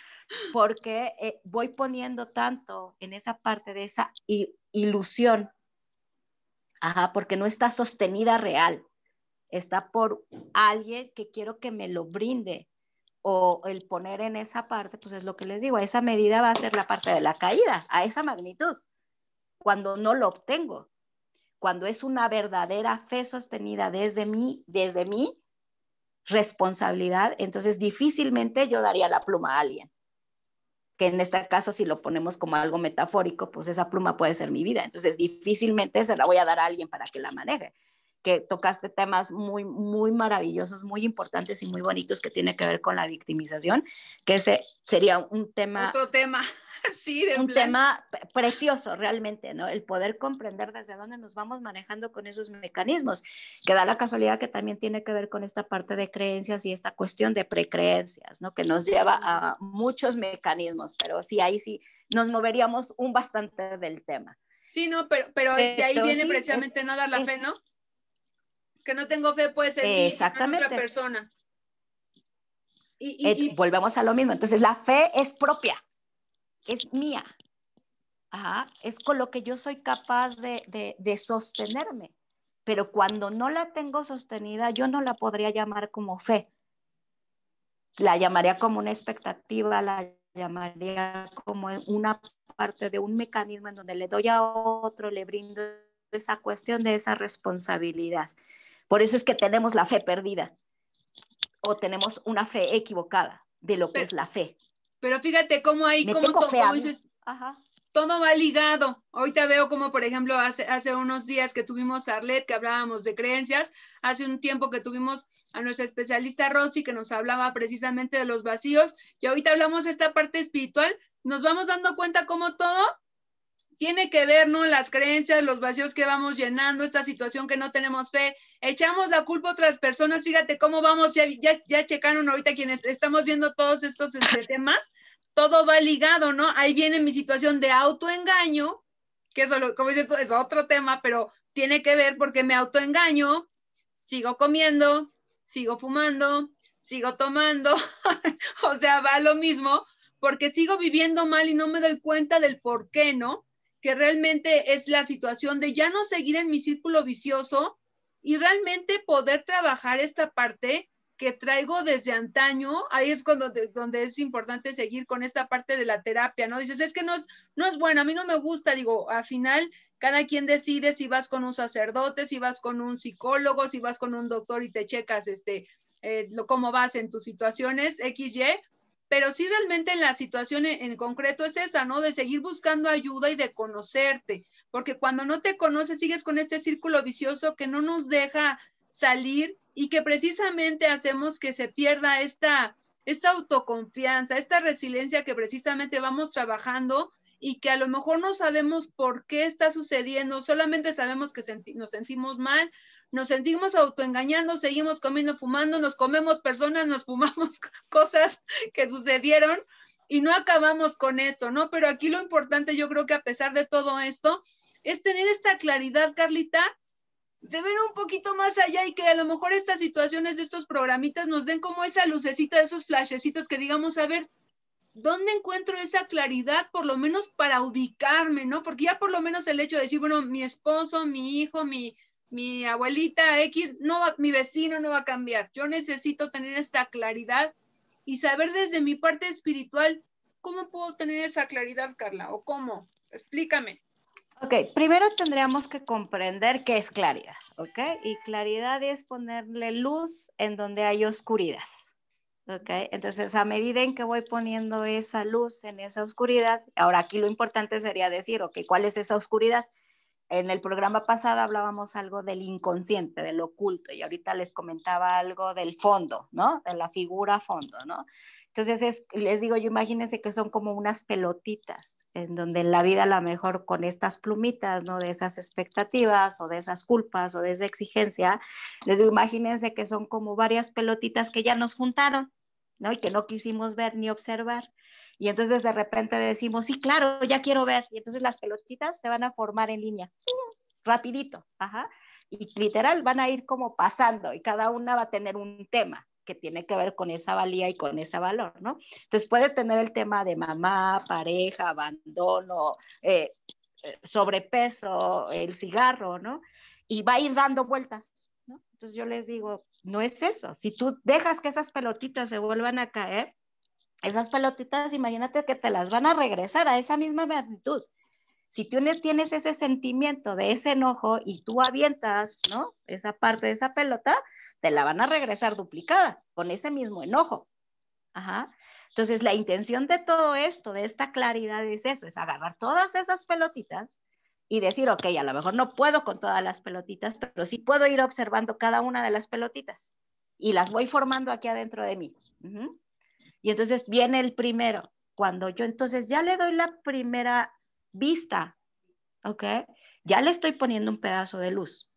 Speaker 2: porque voy poniendo tanto en esa parte de esa ilusión, ajá, porque no está sostenida real, está por alguien que quiero que me lo brinde o el poner en esa parte, pues es lo que les digo, a esa medida va a ser la parte de la caída, a esa magnitud, cuando no lo obtengo, cuando es una verdadera fe sostenida desde mi responsabilidad, entonces difícilmente yo daría la pluma a alguien, que en este caso si lo ponemos como algo metafórico, pues esa pluma puede ser mi vida, entonces difícilmente se la voy a dar a alguien para que la maneje, que tocaste temas muy, muy maravillosos, muy importantes y muy bonitos que tiene que ver con la victimización, que ese sería un tema
Speaker 1: Otro tema. Sí, de
Speaker 2: un
Speaker 1: plan.
Speaker 2: tema precioso realmente, ¿no? El poder comprender desde dónde nos vamos manejando con esos mecanismos, que da la casualidad que también tiene que ver con esta parte de creencias y esta cuestión de precreencias, ¿no? Que nos lleva a muchos mecanismos, pero sí, ahí sí nos moveríamos un bastante del tema.
Speaker 1: Sí, no, pero de ahí viene
Speaker 2: sí,
Speaker 1: precisamente no dar la fe, ¿no? Que no tengo fe puede ser mí, sino en otra persona.
Speaker 2: Volvemos a lo mismo. Entonces, la fe es propia, es mía. Ajá, es con lo que yo soy capaz de sostenerme. Pero cuando no la tengo sostenida, yo no la podría llamar como fe. La llamaría como una expectativa, la llamaría como una parte de un mecanismo en donde le doy a otro, le brindo esa cuestión de esa responsabilidad. Por eso es que tenemos la fe perdida o tenemos una fe equivocada de lo que es la fe.
Speaker 1: Pero fíjate cómo hay, como dices,
Speaker 2: ajá,
Speaker 1: todo va ligado. Ahorita veo como, por ejemplo, hace unos días que tuvimos a Arlet, que hablábamos de creencias, hace un tiempo que tuvimos a nuestra especialista Rosy, que nos hablaba precisamente de los vacíos, y ahorita hablamos de esta parte espiritual, nos vamos dando cuenta cómo todo tiene que ver, ¿no? Las creencias, los vacíos que vamos llenando, esta situación que no tenemos fe, echamos la culpa a otras personas, fíjate cómo vamos, ya checaron ahorita quienes estamos viendo todos estos temas, todo va ligado, ¿no? Ahí viene mi situación de autoengaño, que eso, como dices, es otro tema, pero tiene que ver porque me autoengaño, sigo comiendo, sigo fumando, sigo tomando, o sea, va lo mismo, porque sigo viviendo mal y no me doy cuenta del por qué, ¿no? Que realmente es la situación de ya no seguir en mi círculo vicioso y realmente poder trabajar esta parte que traigo desde antaño. Ahí es donde es importante seguir con esta parte de la terapia, ¿no? Dices, es que no es bueno, a mí no me gusta, digo, al final cada quien decide si vas con un sacerdote, si vas con un psicólogo, si vas con un doctor y te checas cómo vas en tus situaciones XY, pero sí realmente la situación en concreto es esa, ¿no? De seguir buscando ayuda y de conocerte, porque cuando no te conoces sigues con este círculo vicioso que no nos deja salir y que precisamente hacemos que se pierda esta autoconfianza, esta resiliencia que precisamente vamos trabajando y que a lo mejor no sabemos por qué está sucediendo, solamente sabemos que nos sentimos mal, nos sentimos autoengañando, seguimos comiendo, fumando, nos comemos personas, nos fumamos cosas que sucedieron y no acabamos con esto, ¿no? Pero aquí lo importante, yo creo que a pesar de todo esto, es tener esta claridad, Carlita, de ver un poquito más allá y que a lo mejor estas situaciones de estos programitas nos den como esa lucecita, esos flashecitos que digamos, a ver, ¿dónde encuentro esa claridad? Por lo menos para ubicarme, ¿no? Porque ya por lo menos el hecho de decir, bueno, mi esposo, mi hijo, mi abuelita X, mi vecino no va a cambiar. Yo necesito tener esta claridad y saber desde mi parte espiritual, ¿cómo puedo tener esa claridad, Carla? ¿O cómo? Explícame.
Speaker 2: Ok, primero tendríamos que comprender qué es claridad, ¿ok? Y claridad es ponerle luz en donde hay oscuridad, ¿ok? Entonces, a medida en que voy poniendo esa luz en esa oscuridad, ahora aquí lo importante sería decir, ok, ¿cuál es esa oscuridad? En el programa pasado hablábamos algo del inconsciente, del oculto, y ahorita les comentaba algo del fondo, ¿no? De la figura fondo, ¿no? Entonces, les digo, yo imagínense que son como unas pelotitas, en donde en la vida a lo mejor con estas plumitas, ¿no? De esas expectativas o de esas culpas o de esa exigencia, les digo, imagínense que son como varias pelotitas que ya nos juntaron, ¿no? Y que no quisimos ver ni observar. Y entonces de repente decimos, sí, claro, ya quiero ver. Y entonces las pelotitas se van a formar en línea, rapidito, ajá. Y literal van a ir como pasando y cada una va a tener un tema que tiene que ver con esa valía y con ese valor, ¿no? Entonces puede tener el tema de mamá, pareja, abandono, sobrepeso, el cigarro, ¿no? Y va a ir dando vueltas, ¿no? Entonces yo les digo, no es eso. Si tú dejas que esas pelotitas se vuelvan a caer, esas pelotitas, imagínate que te las van a regresar a esa misma magnitud. Si tú tienes ese sentimiento de ese enojo y tú avientas, ¿no? Esa parte de esa pelota, te la van a regresar duplicada con ese mismo enojo. Ajá. Entonces, la intención de todo esto, de esta claridad, es eso, es agarrar todas esas pelotitas y decir, ok, a lo mejor no puedo con todas las pelotitas, pero sí puedo ir observando cada una de las pelotitas y las voy formando aquí adentro de mí. Y entonces viene el primero, cuando yo entonces ya le doy la primera vista, ¿ok? Ya le estoy poniendo un pedazo de luz,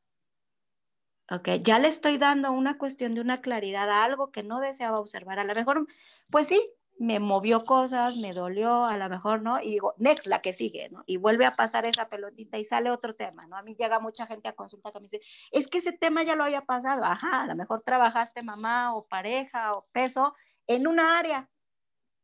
Speaker 2: ¿ok? Ya le estoy dando una cuestión de una claridad a algo que no deseaba observar. A lo mejor, pues sí, me movió cosas, me dolió, a lo mejor, ¿no? Y digo, next, la que sigue, ¿no? Y vuelve a pasar esa pelotita y sale otro tema, ¿no? A mí llega mucha gente a consulta que me dice, es que ese tema ya lo había pasado. Ajá, a lo mejor trabajaste mamá o pareja o peso en una área,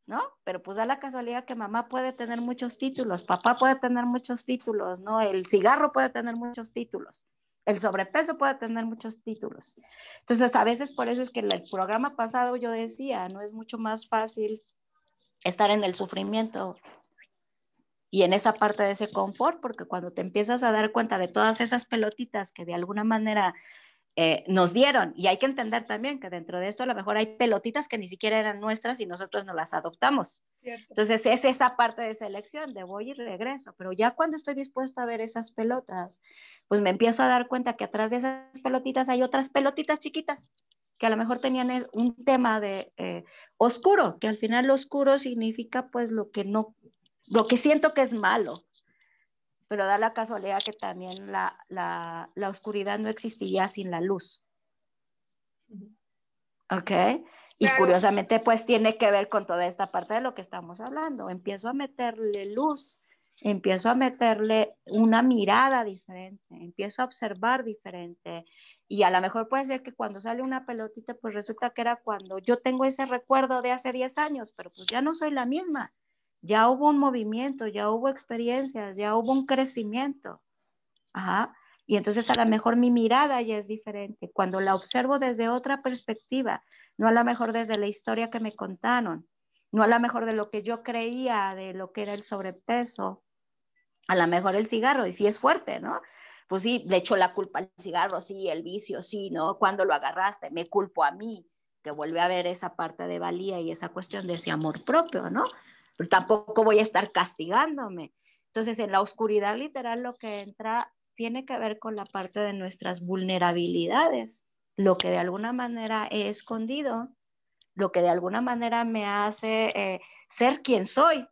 Speaker 2: ¿no? Pero pues da la casualidad que mamá puede tener muchos títulos, papá puede tener muchos títulos, ¿no? El cigarro puede tener muchos títulos, el sobrepeso puede tener muchos títulos. Entonces, a veces por eso es que el programa pasado yo decía, ¿no? Es mucho más fácil estar en el sufrimiento y en esa parte de ese confort, porque cuando te empiezas a dar cuenta de todas esas pelotitas que de alguna manera nos dieron, y hay que entender también que dentro de esto a lo mejor hay pelotitas que ni siquiera eran nuestras y nosotros no las adoptamos.
Speaker 1: Cierto.
Speaker 2: Entonces es esa parte de selección de voy y regreso, pero ya cuando estoy dispuesta a ver esas pelotas, pues me empiezo a dar cuenta que atrás de esas pelotitas hay otras pelotitas chiquitas que a lo mejor tenían un tema de oscuro, que al final lo oscuro significa pues lo que no, lo que siento que es malo, pero da la casualidad que también la oscuridad no existiría sin la luz. ¿Ok? Y
Speaker 1: Claro.
Speaker 2: curiosamente, pues tiene que ver con toda esta parte de lo que estamos hablando. Empiezo a meterle luz, empiezo a meterle una mirada diferente, empiezo a observar diferente. Y a lo mejor puede ser que cuando sale una pelotita, pues resulta que era cuando yo tengo ese recuerdo de hace 10 años, pero pues ya no soy la misma. Ya hubo un movimiento, ya hubo experiencias, ya hubo un crecimiento. Ajá. Y entonces a lo mejor mi mirada ya es diferente. Cuando la observo desde otra perspectiva, no a lo mejor desde la historia que me contaron, no a lo mejor de lo que yo creía, de lo que era el sobrepeso, a lo mejor el cigarro, y sí es fuerte, ¿no? Pues sí, le echo la culpa al cigarro, sí, el vicio, sí, ¿no? Cuando lo agarraste, me culpo a mí, que vuelve a ver esa parte de valía y esa cuestión de ese amor propio, ¿no? Pero tampoco voy a estar castigándome. Entonces, en la oscuridad literal lo que entra tiene que ver con la parte de nuestras vulnerabilidades, lo que de alguna manera he escondido, lo que de alguna manera me hace ser quien soy,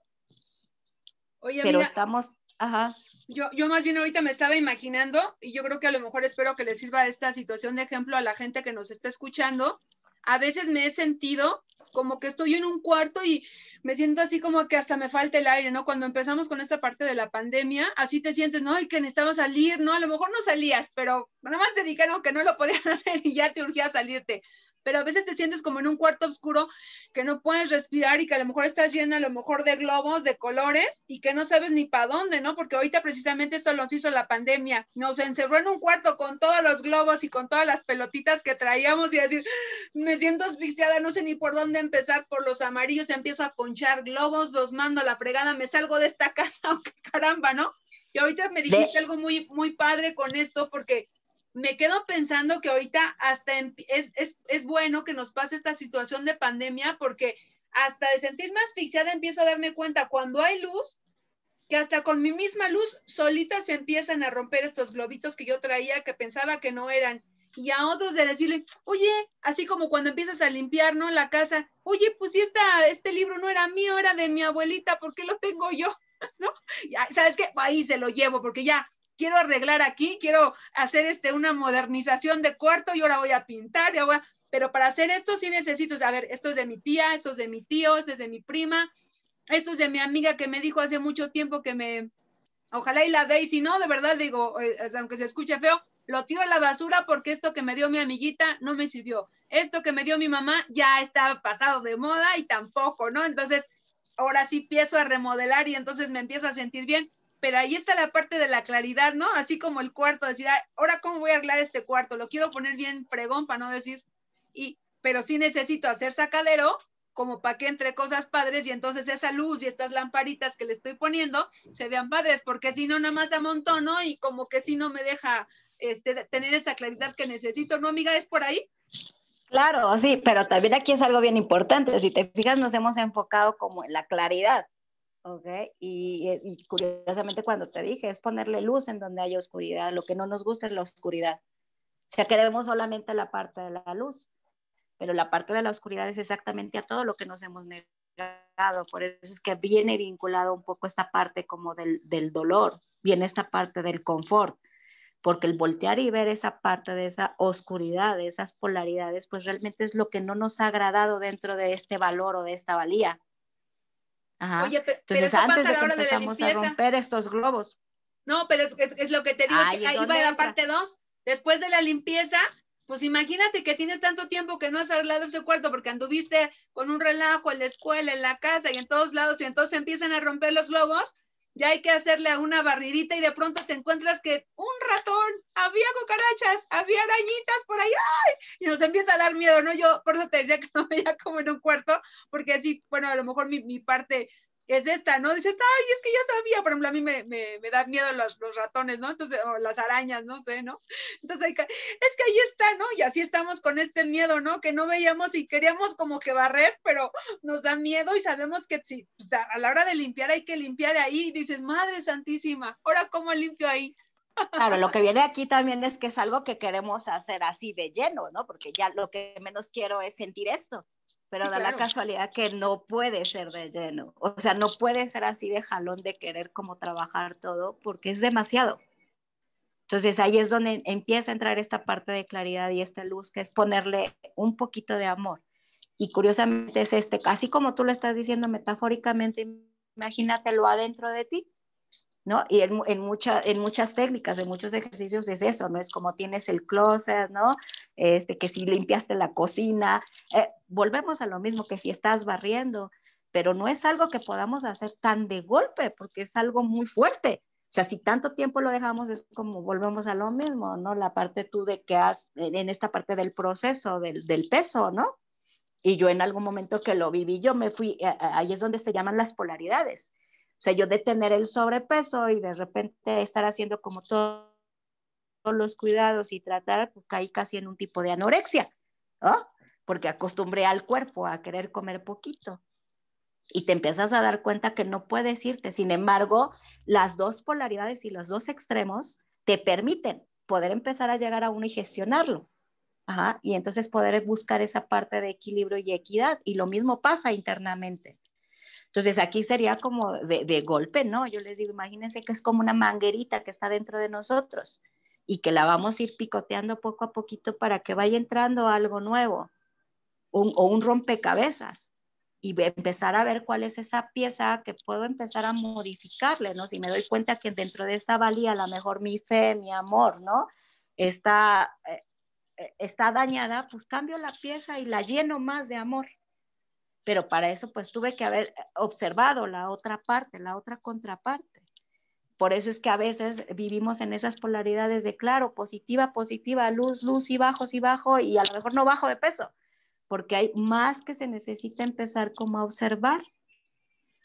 Speaker 1: Oye,
Speaker 2: pero
Speaker 1: amiga,
Speaker 2: estamos, ajá.
Speaker 1: yo más bien ahorita me estaba imaginando, y yo creo que a lo mejor espero que les sirva esta situación de ejemplo a la gente que nos está escuchando. A veces me he sentido como que estoy en un cuarto y me siento así como que hasta me falta el aire, ¿no? Cuando empezamos con esta parte de la pandemia, así te sientes, ¿no? Y que necesitaba salir, ¿no? A lo mejor no salías, pero nada más te dijeron que no lo podías hacer y ya te urgía salirte. Pero a veces te sientes como en un cuarto oscuro que no puedes respirar y que a lo mejor estás llena a lo mejor de globos, de colores y que no sabes ni para dónde, ¿no? Porque ahorita precisamente esto nos hizo la pandemia. Nos encerró en un cuarto con todos los globos y con todas las pelotitas que traíamos y decir, me siento asfixiada, no sé ni por dónde empezar, por los amarillos empiezo a ponchar globos, los mando a la fregada, me salgo de esta casa, aunque caramba, ¿no? Y ahorita me dijiste algo muy, muy padre con esto porque me quedo pensando que ahorita hasta es bueno que nos pase esta situación de pandemia porque hasta de sentirme asfixiada empiezo a darme cuenta cuando hay luz, que hasta con mi misma luz solita se empiezan a romper estos globitos que yo traía que pensaba que no eran. Y a otros de decirle, oye, así como cuando empiezas a limpiar, ¿no? La casa, oye, pues si este libro no era mío, era de mi abuelita, ¿por qué lo tengo yo? ¿No? Ya, ¿sabes qué? Ahí se lo llevo porque ya quiero arreglar aquí, quiero hacer una modernización de cuarto y ahora voy a pintar, ya voy a... pero para hacer esto sí necesito saber, esto es de mi tía, esto es de mi tío, esto es de mi prima, esto es de mi amiga que me dijo hace mucho tiempo que me, ojalá y la ve, y si no, de verdad digo, aunque se escuche feo, lo tiro a la basura porque esto que me dio mi amiguita no me sirvió. Esto que me dio mi mamá ya está pasado de moda y tampoco, ¿no? Entonces, ahora sí empiezo a remodelar y entonces me empiezo a sentir bien. Pero ahí está la parte de la claridad, ¿no? Así como el cuarto, decir, ahora cómo voy a arreglar este cuarto, lo quiero poner bien pregón para no decir, pero sí necesito hacer sacadero como para que entre cosas padres y entonces esa luz y estas lamparitas que le estoy poniendo se vean padres, porque si no, nada más amontono y como que si no me deja tener esa claridad que necesito, ¿no, amiga? ¿Es por ahí?
Speaker 2: Claro, sí, pero también aquí es algo bien importante. Si te fijas, nos hemos enfocado como en la claridad, ¿ok? Y curiosamente cuando te dije, es ponerle luz en donde hay oscuridad. Lo que no nos gusta es la oscuridad. O sea, queremos solamente la parte de la luz, pero la parte de la oscuridad es exactamente a todo lo que nos hemos negado. por eso es que viene vinculado un poco esta parte como del dolor, viene esta parte del confort, porque el voltear y ver esa parte de esa oscuridad, de esas polaridades, pues realmente es lo que no nos ha agradado dentro de este valor o de esta valía. Ajá.
Speaker 1: Oye, pero
Speaker 2: Entonces,
Speaker 1: ¿qué
Speaker 2: antes
Speaker 1: pasa a
Speaker 2: de
Speaker 1: la
Speaker 2: que
Speaker 1: hora de la
Speaker 2: empezamos a
Speaker 1: limpieza?
Speaker 2: romper estos globos,
Speaker 1: No, pero es lo que te digo, es que
Speaker 2: ahí es
Speaker 1: ahí va
Speaker 2: donde
Speaker 1: la
Speaker 2: entra.
Speaker 1: parte 2. Después de la limpieza, pues imagínate que tienes tanto tiempo que no has arreglado ese cuarto porque anduviste con un relajo en la escuela, en la casa y en todos lados, y entonces empiezan a romper los globos. Ya hay que hacerle una barridita y de pronto te encuentras que un ratón, había cucarachas, había arañitas por ahí, ¡ay! Y nos empieza a dar miedo, ¿no? Yo por eso te decía que no veía como en un cuarto, porque así, bueno, a lo mejor mi parte es esta, ¿no? Dices, ay, es que ya sabía, por ejemplo, a mí me da miedo los ratones, ¿no? Entonces, o las arañas, no sé, ¿no? Entonces, es que ahí está, ¿no? Y así estamos con este miedo, ¿no? Que no veíamos y queríamos como que barrer, pero nos da miedo y sabemos que si, pues, a la hora de limpiar hay que limpiar ahí y dices, Madre Santísima, ¿ahora cómo limpio ahí?
Speaker 2: Claro, lo que viene aquí también es que es algo que queremos hacer así de lleno, ¿no? Porque ya lo que menos quiero es sentir esto, pero
Speaker 1: Sí,
Speaker 2: da la
Speaker 1: claro.
Speaker 2: casualidad que no puede ser de lleno, o sea, no puede ser así de jalón de querer como trabajar todo porque es demasiado. Entonces ahí es donde empieza a entrar esta parte de claridad y esta luz, que es ponerle un poquito de amor. Y curiosamente es así como tú lo estás diciendo metafóricamente, imagínatelo adentro de ti, ¿no? Y en muchas técnicas, en muchos ejercicios es eso, ¿no? Es como tienes el closet, ¿no? Que si limpiaste la cocina, volvemos a lo mismo que si estás barriendo, pero no es algo que podamos hacer tan de golpe, porque es algo muy fuerte. O sea, si tanto tiempo lo dejamos, es como volvemos a lo mismo, ¿no? La parte tú de que en esta parte del proceso, del peso, ¿no? Y yo en algún momento que lo viví, yo me fui, ahí es donde se llaman las polaridades. O sea, yo de tener el sobrepeso y de repente estar haciendo como todos los cuidados y tratar, pues caí casi en un tipo de anorexia, ¿no? Porque acostumbré al cuerpo a querer comer poquito. Y te empiezas a dar cuenta que no puedes irte. Sin embargo, las dos polaridades y los dos extremos te permiten poder empezar a llegar a uno y gestionarlo. Ajá, y entonces poder buscar esa parte de equilibrio y equidad. Y lo mismo pasa internamente. Entonces aquí sería como de golpe, ¿no? Yo les digo, imagínense que es como una manguerita que está dentro de nosotros y que la vamos a ir picoteando poco a poquito para que vaya entrando algo nuevo o un rompecabezas y empezar a ver cuál es esa pieza que puedo empezar a modificarle, ¿no? Si me doy cuenta que dentro de esta valía a lo mejor mi fe, mi amor, ¿no? Está, está dañada, pues cambio la pieza y la lleno más de amor. Pero para eso pues tuve que haber observado la otra parte, la otra contraparte. Por eso es que a veces vivimos en esas polaridades de claro, positiva, positiva, luz, luz y bajo, y a lo mejor no bajo de peso, porque hay más que se necesita empezar como a observar.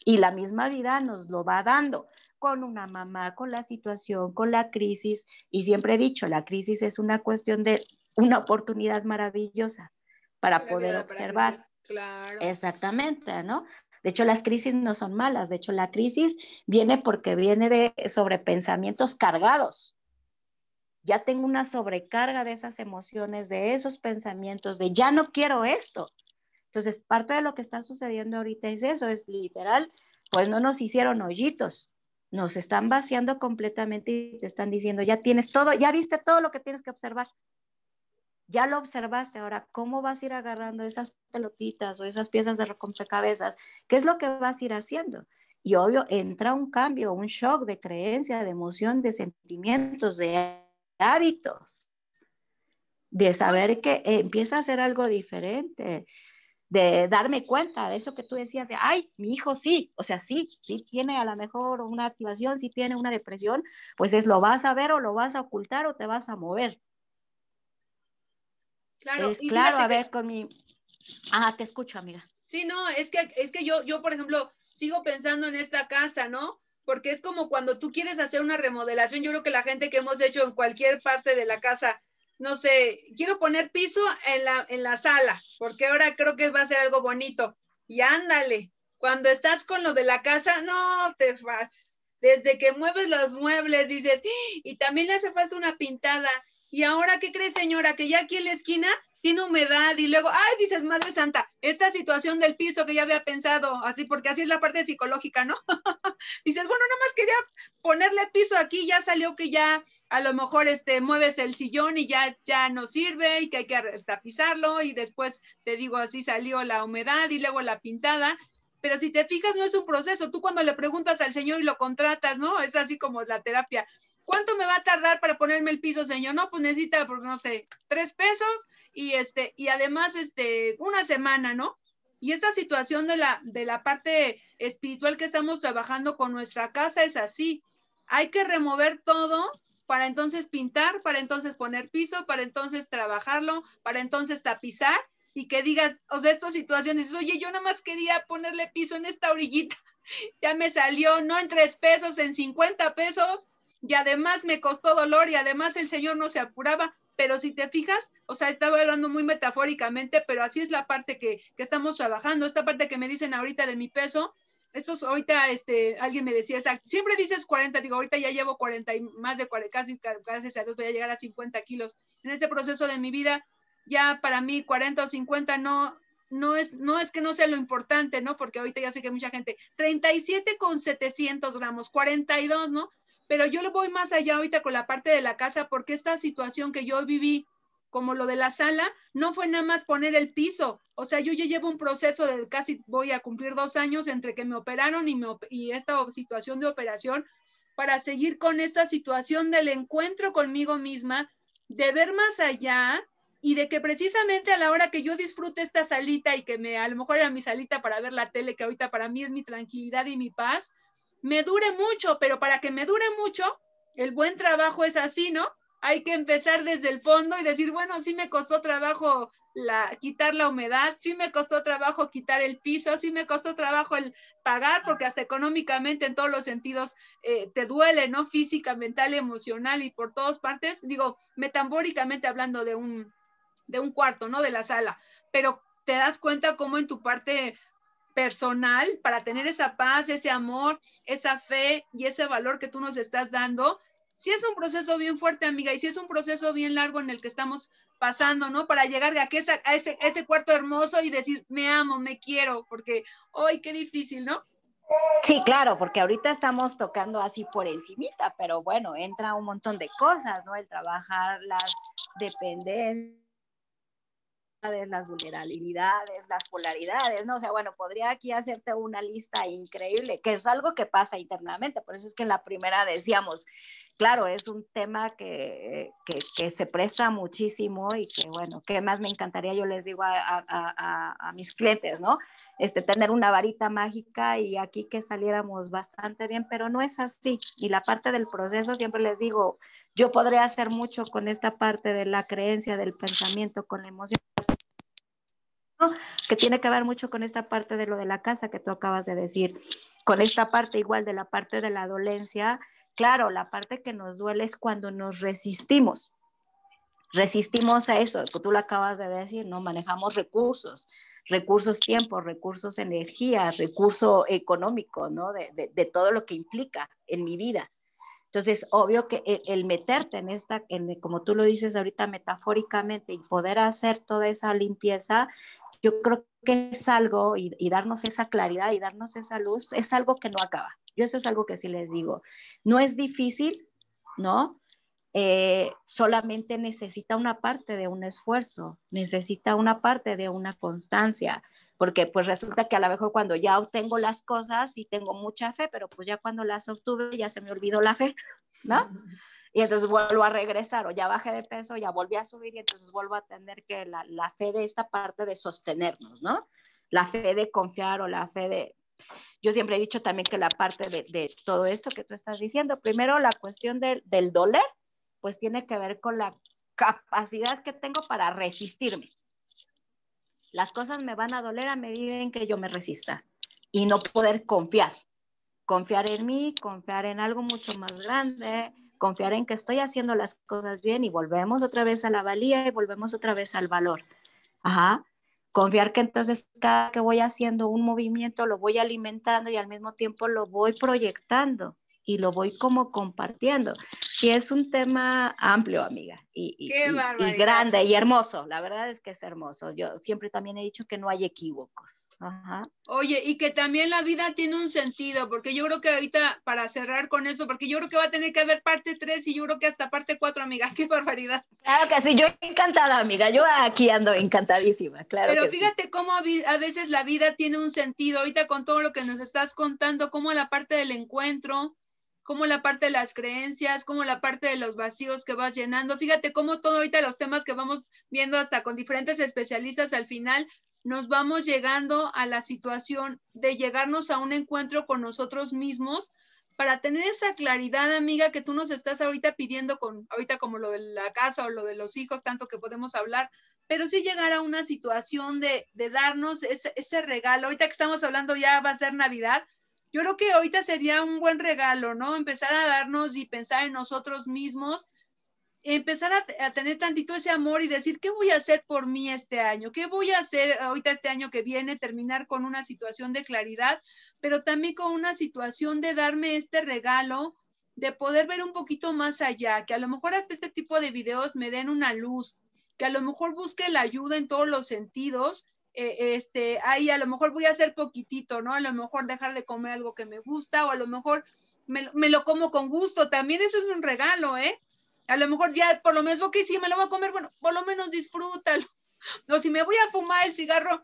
Speaker 2: Y la misma vida nos lo va dando con una mamá, con la situación, con la crisis. Y siempre he dicho, la crisis es una cuestión de una oportunidad maravillosa para
Speaker 1: La
Speaker 2: poder
Speaker 1: vida para crecer,
Speaker 2: observar.
Speaker 1: claro.
Speaker 2: Exactamente, ¿no? De hecho, las crisis no son malas. De hecho, la crisis viene porque viene de sobrepensamientos cargados. Ya tengo una sobrecarga de esas emociones, de esos pensamientos, de ya no quiero esto. Entonces, parte de lo que está sucediendo ahorita es eso, es literal, pues no nos hicieron hoyitos, nos están vaciando completamente y te están diciendo, ya tienes todo, ya viste todo lo que tienes que observar, ya lo observaste, ahora, ¿cómo vas a ir agarrando esas pelotitas o esas piezas de rompecabezas? ¿Qué es lo que vas a ir haciendo? Y obvio, entra un cambio, un shock de creencia, de emoción, de sentimientos, de hábitos, de
Speaker 1: No,
Speaker 2: saber que empieza a ser algo diferente, de darme cuenta de eso que tú decías, de, ay, mi hijo sí, o sea, sí, sí tiene a lo mejor una activación, sí tiene una depresión, pues es lo vas a ver o lo vas a ocultar o te vas a mover.
Speaker 1: claro,
Speaker 2: Es
Speaker 1: y
Speaker 2: claro,
Speaker 1: fíjate
Speaker 2: a
Speaker 1: que
Speaker 2: ver con mi... Ah, te escucho, amiga.
Speaker 1: sí, no, es que yo, por ejemplo, sigo pensando en esta casa, ¿no? Porque es como cuando tú quieres hacer una remodelación, yo creo que la gente que hemos hecho en cualquier parte de la casa, no sé, quiero poner piso en la sala, porque ahora creo que va a ser algo bonito. Y ándale, cuando estás con lo de la casa, no te pases. Desde que mueves los muebles, dices, y también le hace falta una pintada. Y ahora, ¿qué crees, señora? Que ya aquí en la esquina tiene humedad y luego, ay, dices, Madre Santa, esta situación del piso que ya había pensado, así, porque así es la parte psicológica, ¿no? Dices, bueno, nada más quería ponerle piso aquí, ya salió que ya a lo mejor mueves el sillón y ya no sirve y que hay que tapizarlo y después te digo, así salió la humedad y luego la pintada. Pero si te fijas, no es un proceso. Tú cuando le preguntas al señor y lo contratas, ¿no? Es así como la terapia. ¿Cuánto me va a tardar para ponerme el piso, señor? No, pues necesita, pues, no sé, 3 pesos y además una semana, ¿no? Y esta situación de la parte espiritual que estamos trabajando con nuestra casa es así. Hay que remover todo para entonces pintar, para entonces poner piso, para entonces trabajarlo, para entonces tapizar y que digas, o sea, estas situaciones, oye, yo nada más quería ponerle piso en esta orillita, ya me salió, no en 3 pesos, en 50 pesos, y además me costó dolor y además el señor no se apuraba, pero si te fijas, o sea, estaba hablando muy metafóricamente, pero así es la parte que estamos trabajando, esta parte que me dicen ahorita de mi peso, estos ahorita, alguien me decía, siempre dices 40, digo, ahorita ya llevo 40 y más de 40, casi, gracias a Dios voy a llegar a 50 kilos. En ese proceso de mi vida, ya para mí 40 o 50 no es que no sea lo importante, ¿no? Porque ahorita ya sé que mucha gente, 37,700 gramos, 42, ¿no? Pero yo le voy más allá ahorita con la parte de la casa porque esta situación que yo viví, como lo de la sala, no fue nada más poner el piso. O sea, yo ya llevo un proceso de casi, voy a cumplir 2 años entre que me operaron y esta situación de operación para seguir con esta situación del encuentro conmigo misma, de ver más allá y de que precisamente a la hora que yo disfrute esta salita y que a lo mejor era mi salita para ver la tele, que ahorita para mí es mi tranquilidad y mi paz, me dure mucho, pero para que me dure mucho, el buen trabajo es así, ¿no? Hay que empezar desde el fondo y decir, bueno, sí me costó trabajo quitar la humedad, sí me costó trabajo quitar el piso, sí me costó trabajo el pagar, porque hasta económicamente en todos los sentidos te duele, ¿no? Física, mental, emocional y por todas partes, digo, metafóricamente hablando de un cuarto, ¿no? De la sala, pero te das cuenta cómo en tu parte personal, para tener esa paz, ese amor, esa fe y ese valor que tú nos estás dando, sí es un proceso bien fuerte, amiga, y sí es un proceso bien largo en el que estamos pasando, ¿no? Para llegar a ese cuarto hermoso y decir, me amo, me quiero, porque, ¡ay, qué difícil!, ¿no?
Speaker 2: Sí, claro, porque ahorita estamos tocando así por encimita, pero bueno, entra un montón de cosas, ¿no? El trabajar las dependencias, las vulnerabilidades, las polaridades, ¿no? O sea, bueno, podría aquí hacerte una lista increíble, que es algo que pasa internamente, por eso es que en la primera decíamos, claro, es un tema que se presta muchísimo y que, bueno, ¿qué más me encantaría? Yo les digo a mis clientes, ¿no? Tener una varita mágica y aquí que saliéramos bastante bien, pero no es así. Y la parte del proceso, siempre les digo, yo podría hacer mucho con esta parte de la creencia, del pensamiento, con la emoción, que tiene que ver mucho con esta parte de lo de la casa que tú acabas de decir, con esta parte igual de la parte de la dolencia. Claro, la parte que nos duele es cuando nos resistimos a eso, tú lo acabas de decir, ¿no? Manejamos recursos tiempo, recursos energía, recurso económico, ¿no? De todo lo que implica en mi vida. Entonces, obvio que el meterte como tú lo dices ahorita metafóricamente, y poder hacer toda esa limpieza, yo creo que es algo, y darnos esa claridad y darnos esa luz, es algo que no acaba. Yo eso es algo que sí les digo. No es difícil, ¿no? Solamente necesita una parte de un esfuerzo, necesita una parte de una constancia, porque pues resulta que a lo mejor cuando ya obtengo las cosas sí tengo mucha fe, pero pues ya cuando las obtuve ya se me olvidó la fe, ¿no? Y entonces vuelvo a regresar, o ya bajé de peso, ya volví a subir y entonces vuelvo a tener que la fe de esta parte de sostenernos, ¿no? La fe de confiar o la fe de... Yo siempre he dicho también que la parte de todo esto que tú estás diciendo, primero la cuestión del doler, pues tiene que ver con la capacidad que tengo para resistirme. Las cosas me van a doler a medida en que yo me resista y no poder confiar en mí, confiar en algo mucho más grande, confiar en que estoy haciendo las cosas bien y volvemos otra vez a la valía y volvemos otra vez al valor. Ajá. Confiar que entonces cada que voy haciendo un movimiento lo voy alimentando y al mismo tiempo lo voy proyectando y lo voy como compartiendo. sí es un tema amplio, amiga,
Speaker 1: Qué
Speaker 2: y
Speaker 1: barbaridad.
Speaker 2: grande y hermoso. La verdad es que es hermoso. Yo siempre también he dicho que no hay equívocos. Ajá.
Speaker 1: Oye, y que también la vida tiene un sentido, porque yo creo que ahorita, para cerrar con eso, porque yo creo que va a tener que haber parte 3 y yo creo que hasta parte 4, amiga, qué barbaridad.
Speaker 2: Claro que sí, yo encantada, amiga. Yo aquí ando encantadísima, claro
Speaker 1: Pero
Speaker 2: que sí.
Speaker 1: fíjate cómo a veces la vida tiene un sentido, ahorita con todo lo que nos estás contando, como la parte del encuentro, como la parte de las creencias, como la parte de los vacíos que vas llenando. Fíjate cómo todo ahorita los temas que vamos viendo hasta con diferentes especialistas al final nos vamos llegando a la situación de llegarnos a un encuentro con nosotros mismos para tener esa claridad, amiga, que tú nos estás ahorita pidiendo con ahorita como lo de la casa o lo de los hijos, tanto que podemos hablar, pero sí llegar a una situación de darnos ese regalo. Ahorita que estamos hablando ya va a ser Navidad, yo creo que ahorita sería un buen regalo, ¿no? Empezar a darnos y pensar en nosotros mismos, empezar a tener tantito ese amor y decir, ¿qué voy a hacer por mí este año? ¿Qué voy a hacer ahorita este año que viene? Terminar con una situación de claridad, pero también con una situación de darme este regalo, de poder ver un poquito más allá, que a lo mejor hasta este tipo de videos me den una luz, que a lo mejor busque la ayuda en todos los sentidos. Ahí a lo mejor voy a hacer poquitito, ¿no? A lo mejor dejar de comer algo que me gusta, o a lo mejor me lo como con gusto, también eso es un regalo, ¿eh? A lo mejor ya, por lo menos, ok, si me lo voy a comer, bueno, por lo menos disfrútalo. O si me voy a fumar el cigarro,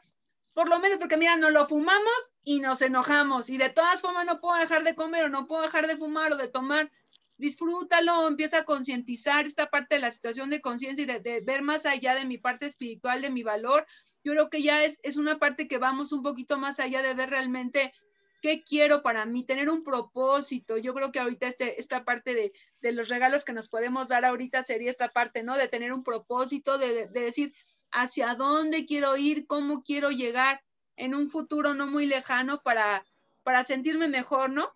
Speaker 1: por lo menos, porque mira, nos lo fumamos y nos enojamos. Y de todas formas no puedo dejar de comer o no puedo dejar de fumar o de tomar. Disfrútalo, empieza a concientizar esta parte de la situación de conciencia y de ver más allá de mi parte espiritual, de mi valor. Yo creo que ya es una parte que vamos un poquito más allá de ver realmente qué quiero para mí, tener un propósito. Yo creo que ahorita esta parte de los regalos que nos podemos dar ahorita sería esta parte, ¿no? De tener un propósito, de decir hacia dónde quiero ir, cómo quiero llegar en un futuro no muy lejano para sentirme mejor, ¿no?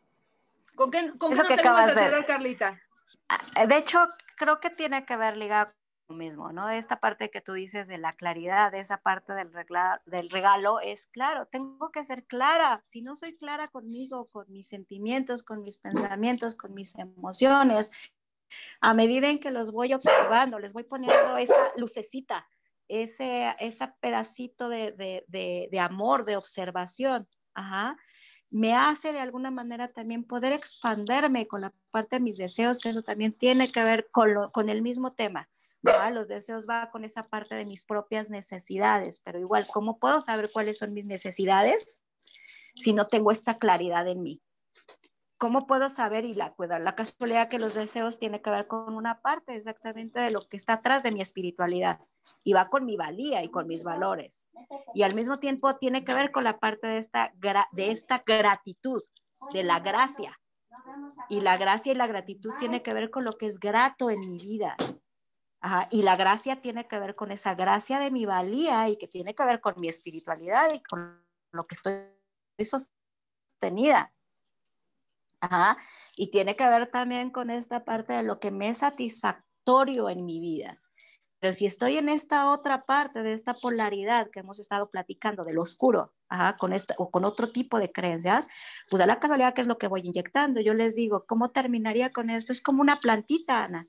Speaker 1: ¿Con qué
Speaker 2: Eso
Speaker 1: nos
Speaker 2: que
Speaker 1: ayudas
Speaker 2: acabas
Speaker 1: a cerrar, Carlita?
Speaker 2: de hecho, creo que tiene que ver ligado con lo mismo, ¿no? Esta parte que tú dices de la claridad, esa parte del regalo es claro, tengo que ser clara. Si no soy clara conmigo, con mis sentimientos, con mis pensamientos, con mis emociones, a medida en que los voy observando, les voy poniendo esa lucecita, ese pedacito de amor, de observación, ajá, me hace de alguna manera también poder expanderme con la parte de mis deseos, que eso también tiene que ver con el mismo tema. ¿No? Los deseos va con esa parte de mis propias necesidades, pero igual, ¿cómo puedo saber cuáles son mis necesidades si no tengo esta claridad en mí? ¿Cómo puedo saber? Y la casualidad que los deseos tiene que ver con una parte exactamente de lo que está atrás de mi espiritualidad y va con mi valía y con mis valores. Y al mismo tiempo tiene que ver con la parte de esta gratitud, de la gracia. Y la gracia y la gratitud tiene que ver con lo que es grato en mi vida. Ajá, y la gracia tiene que ver con esa gracia de mi valía y que tiene que ver con mi espiritualidad y con lo que estoy sostenida. Ajá. Y tiene que ver también con esta parte de lo que me es satisfactorio en mi vida. Pero si estoy en esta otra parte de esta polaridad que hemos estado platicando del oscuro, ajá, o con otro tipo de creencias, pues da la casualidad que es lo que voy inyectando. Yo les digo, ¿cómo terminaría con esto? Es como una plantita, Ana.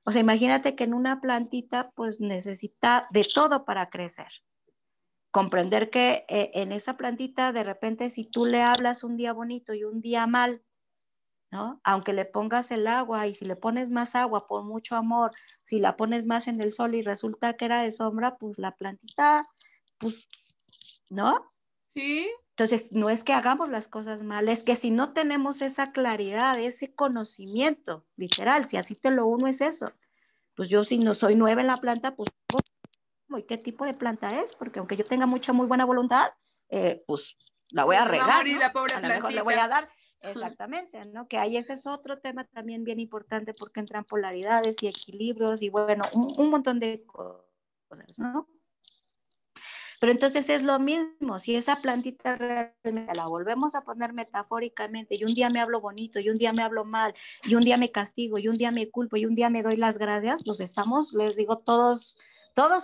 Speaker 2: O sea, imagínate que en una plantita pues necesita de todo para crecer. Comprender que en esa plantita de repente si tú le hablas un día bonito y un día mal, ¿no? Aunque le pongas el agua y si le pones más agua por mucho amor, si la pones más en el sol y resulta que era de sombra, pues la plantita, pues, ¿no?
Speaker 1: Sí.
Speaker 2: Entonces, no es que hagamos las cosas mal, es que si no tenemos esa claridad, ese conocimiento, literal, si así te lo uno es eso. Pues yo si no soy nueva en la planta, pues, ¿y qué tipo de planta es? Porque aunque yo tenga mucha, muy buena voluntad, pues la voy
Speaker 1: Se
Speaker 2: a
Speaker 1: me va a
Speaker 2: regar,
Speaker 1: morir
Speaker 2: ¿no?
Speaker 1: la pobre
Speaker 2: A lo mejor le voy a
Speaker 1: plantita.
Speaker 2: dar, exactamente, ¿no? Que ahí ese es otro tema también bien importante porque entran polaridades y equilibrios y bueno, un montón de cosas, ¿no? Pero entonces es lo mismo, si esa plantita realmente la volvemos a poner metafóricamente y un día me hablo bonito y un día me hablo mal y un día me castigo y un día me culpo y un día me doy las gracias, pues estamos, les digo, todos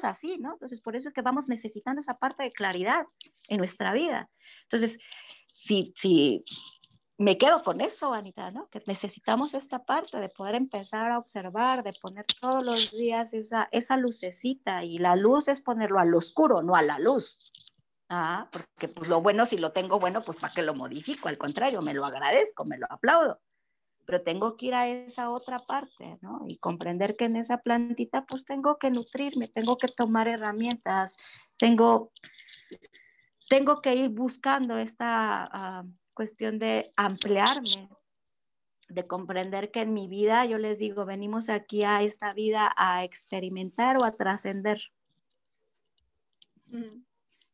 Speaker 2: así, ¿no? Entonces por eso es que vamos necesitando esa parte de claridad en nuestra vida. Entonces, si me quedo con eso, Anita, ¿no? Que necesitamos esta parte de poder empezar a observar, de poner todos los días esa lucecita, y la luz es ponerlo al oscuro, no a la luz. Ah, porque pues lo bueno, si lo tengo bueno, pues ¿para qué lo modifico? Al contrario, me lo agradezco, me lo aplaudo. Pero tengo que ir a esa otra parte, ¿no? Y comprender que en esa plantita pues tengo que nutrirme, tengo que tomar herramientas, tengo que ir buscando esta cuestión de ampliarme, de comprender que en mi vida, yo les digo, venimos aquí a esta vida a experimentar o a trascender.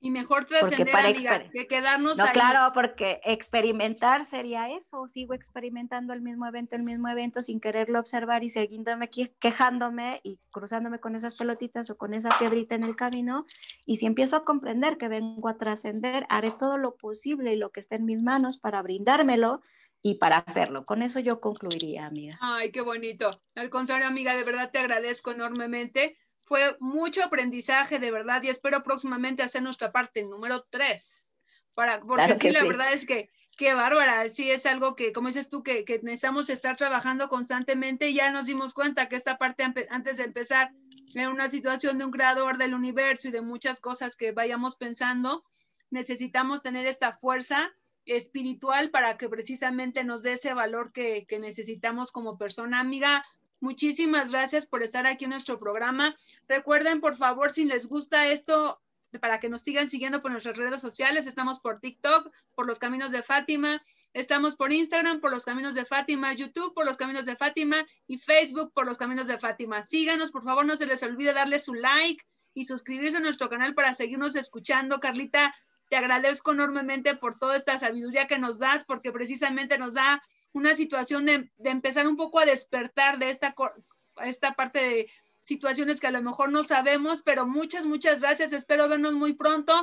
Speaker 1: Y mejor
Speaker 2: Porque
Speaker 1: trascender, amiga, que quedarnos
Speaker 2: no,
Speaker 1: ahí.
Speaker 2: claro, porque experimentar sería eso. Sigo experimentando el mismo evento sin quererlo observar y siguiéndome quejándome y cruzándome con esas pelotitas o con esa piedrita en el camino. Y si empiezo a comprender que vengo a trascender, haré todo lo posible y lo que esté en mis manos para brindármelo y para hacerlo. Con eso yo concluiría, amiga.
Speaker 1: Ay, qué bonito. Al contrario, amiga, de verdad te agradezco enormemente. Fue mucho aprendizaje, de verdad, y espero próximamente hacer nuestra parte número 3. Porque claro sí, la verdad es que, qué bárbara, sí es algo que, como dices tú, que necesitamos estar trabajando constantemente, y ya nos dimos cuenta que esta parte, antes de empezar en una situación de un creador del universo y de muchas cosas que vayamos pensando, necesitamos tener esta fuerza espiritual para que precisamente nos dé ese valor que necesitamos como persona. Amiga, muchísimas gracias por estar aquí en nuestro programa. Recuerden, por favor, si les gusta esto, para que nos sigan siguiendo por nuestras redes sociales. Estamos por TikTok, por Los Caminos de Fátima. Estamos por Instagram, por Los Caminos de Fátima. YouTube, por Los Caminos de Fátima. Y Facebook, por Los Caminos de Fátima. Síganos, por favor, no se les olvide darle su like y suscribirse a nuestro canal para seguirnos escuchando. Carlita, te agradezco enormemente por toda esta sabiduría que nos das, porque precisamente nos da una situación de empezar un poco a despertar de esta parte de situaciones que a lo mejor no sabemos, pero muchas gracias. Espero vernos muy pronto.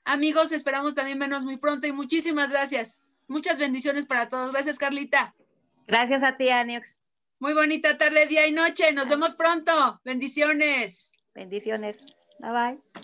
Speaker 1: Amigos, esperamos también vernos muy pronto y muchísimas gracias. Muchas bendiciones para todos. Gracias, Carlita.
Speaker 2: Gracias a ti, Aniox.
Speaker 1: Muy bonita tarde, día y noche. Nos vemos pronto. Bendiciones.
Speaker 2: Bendiciones. Bye bye.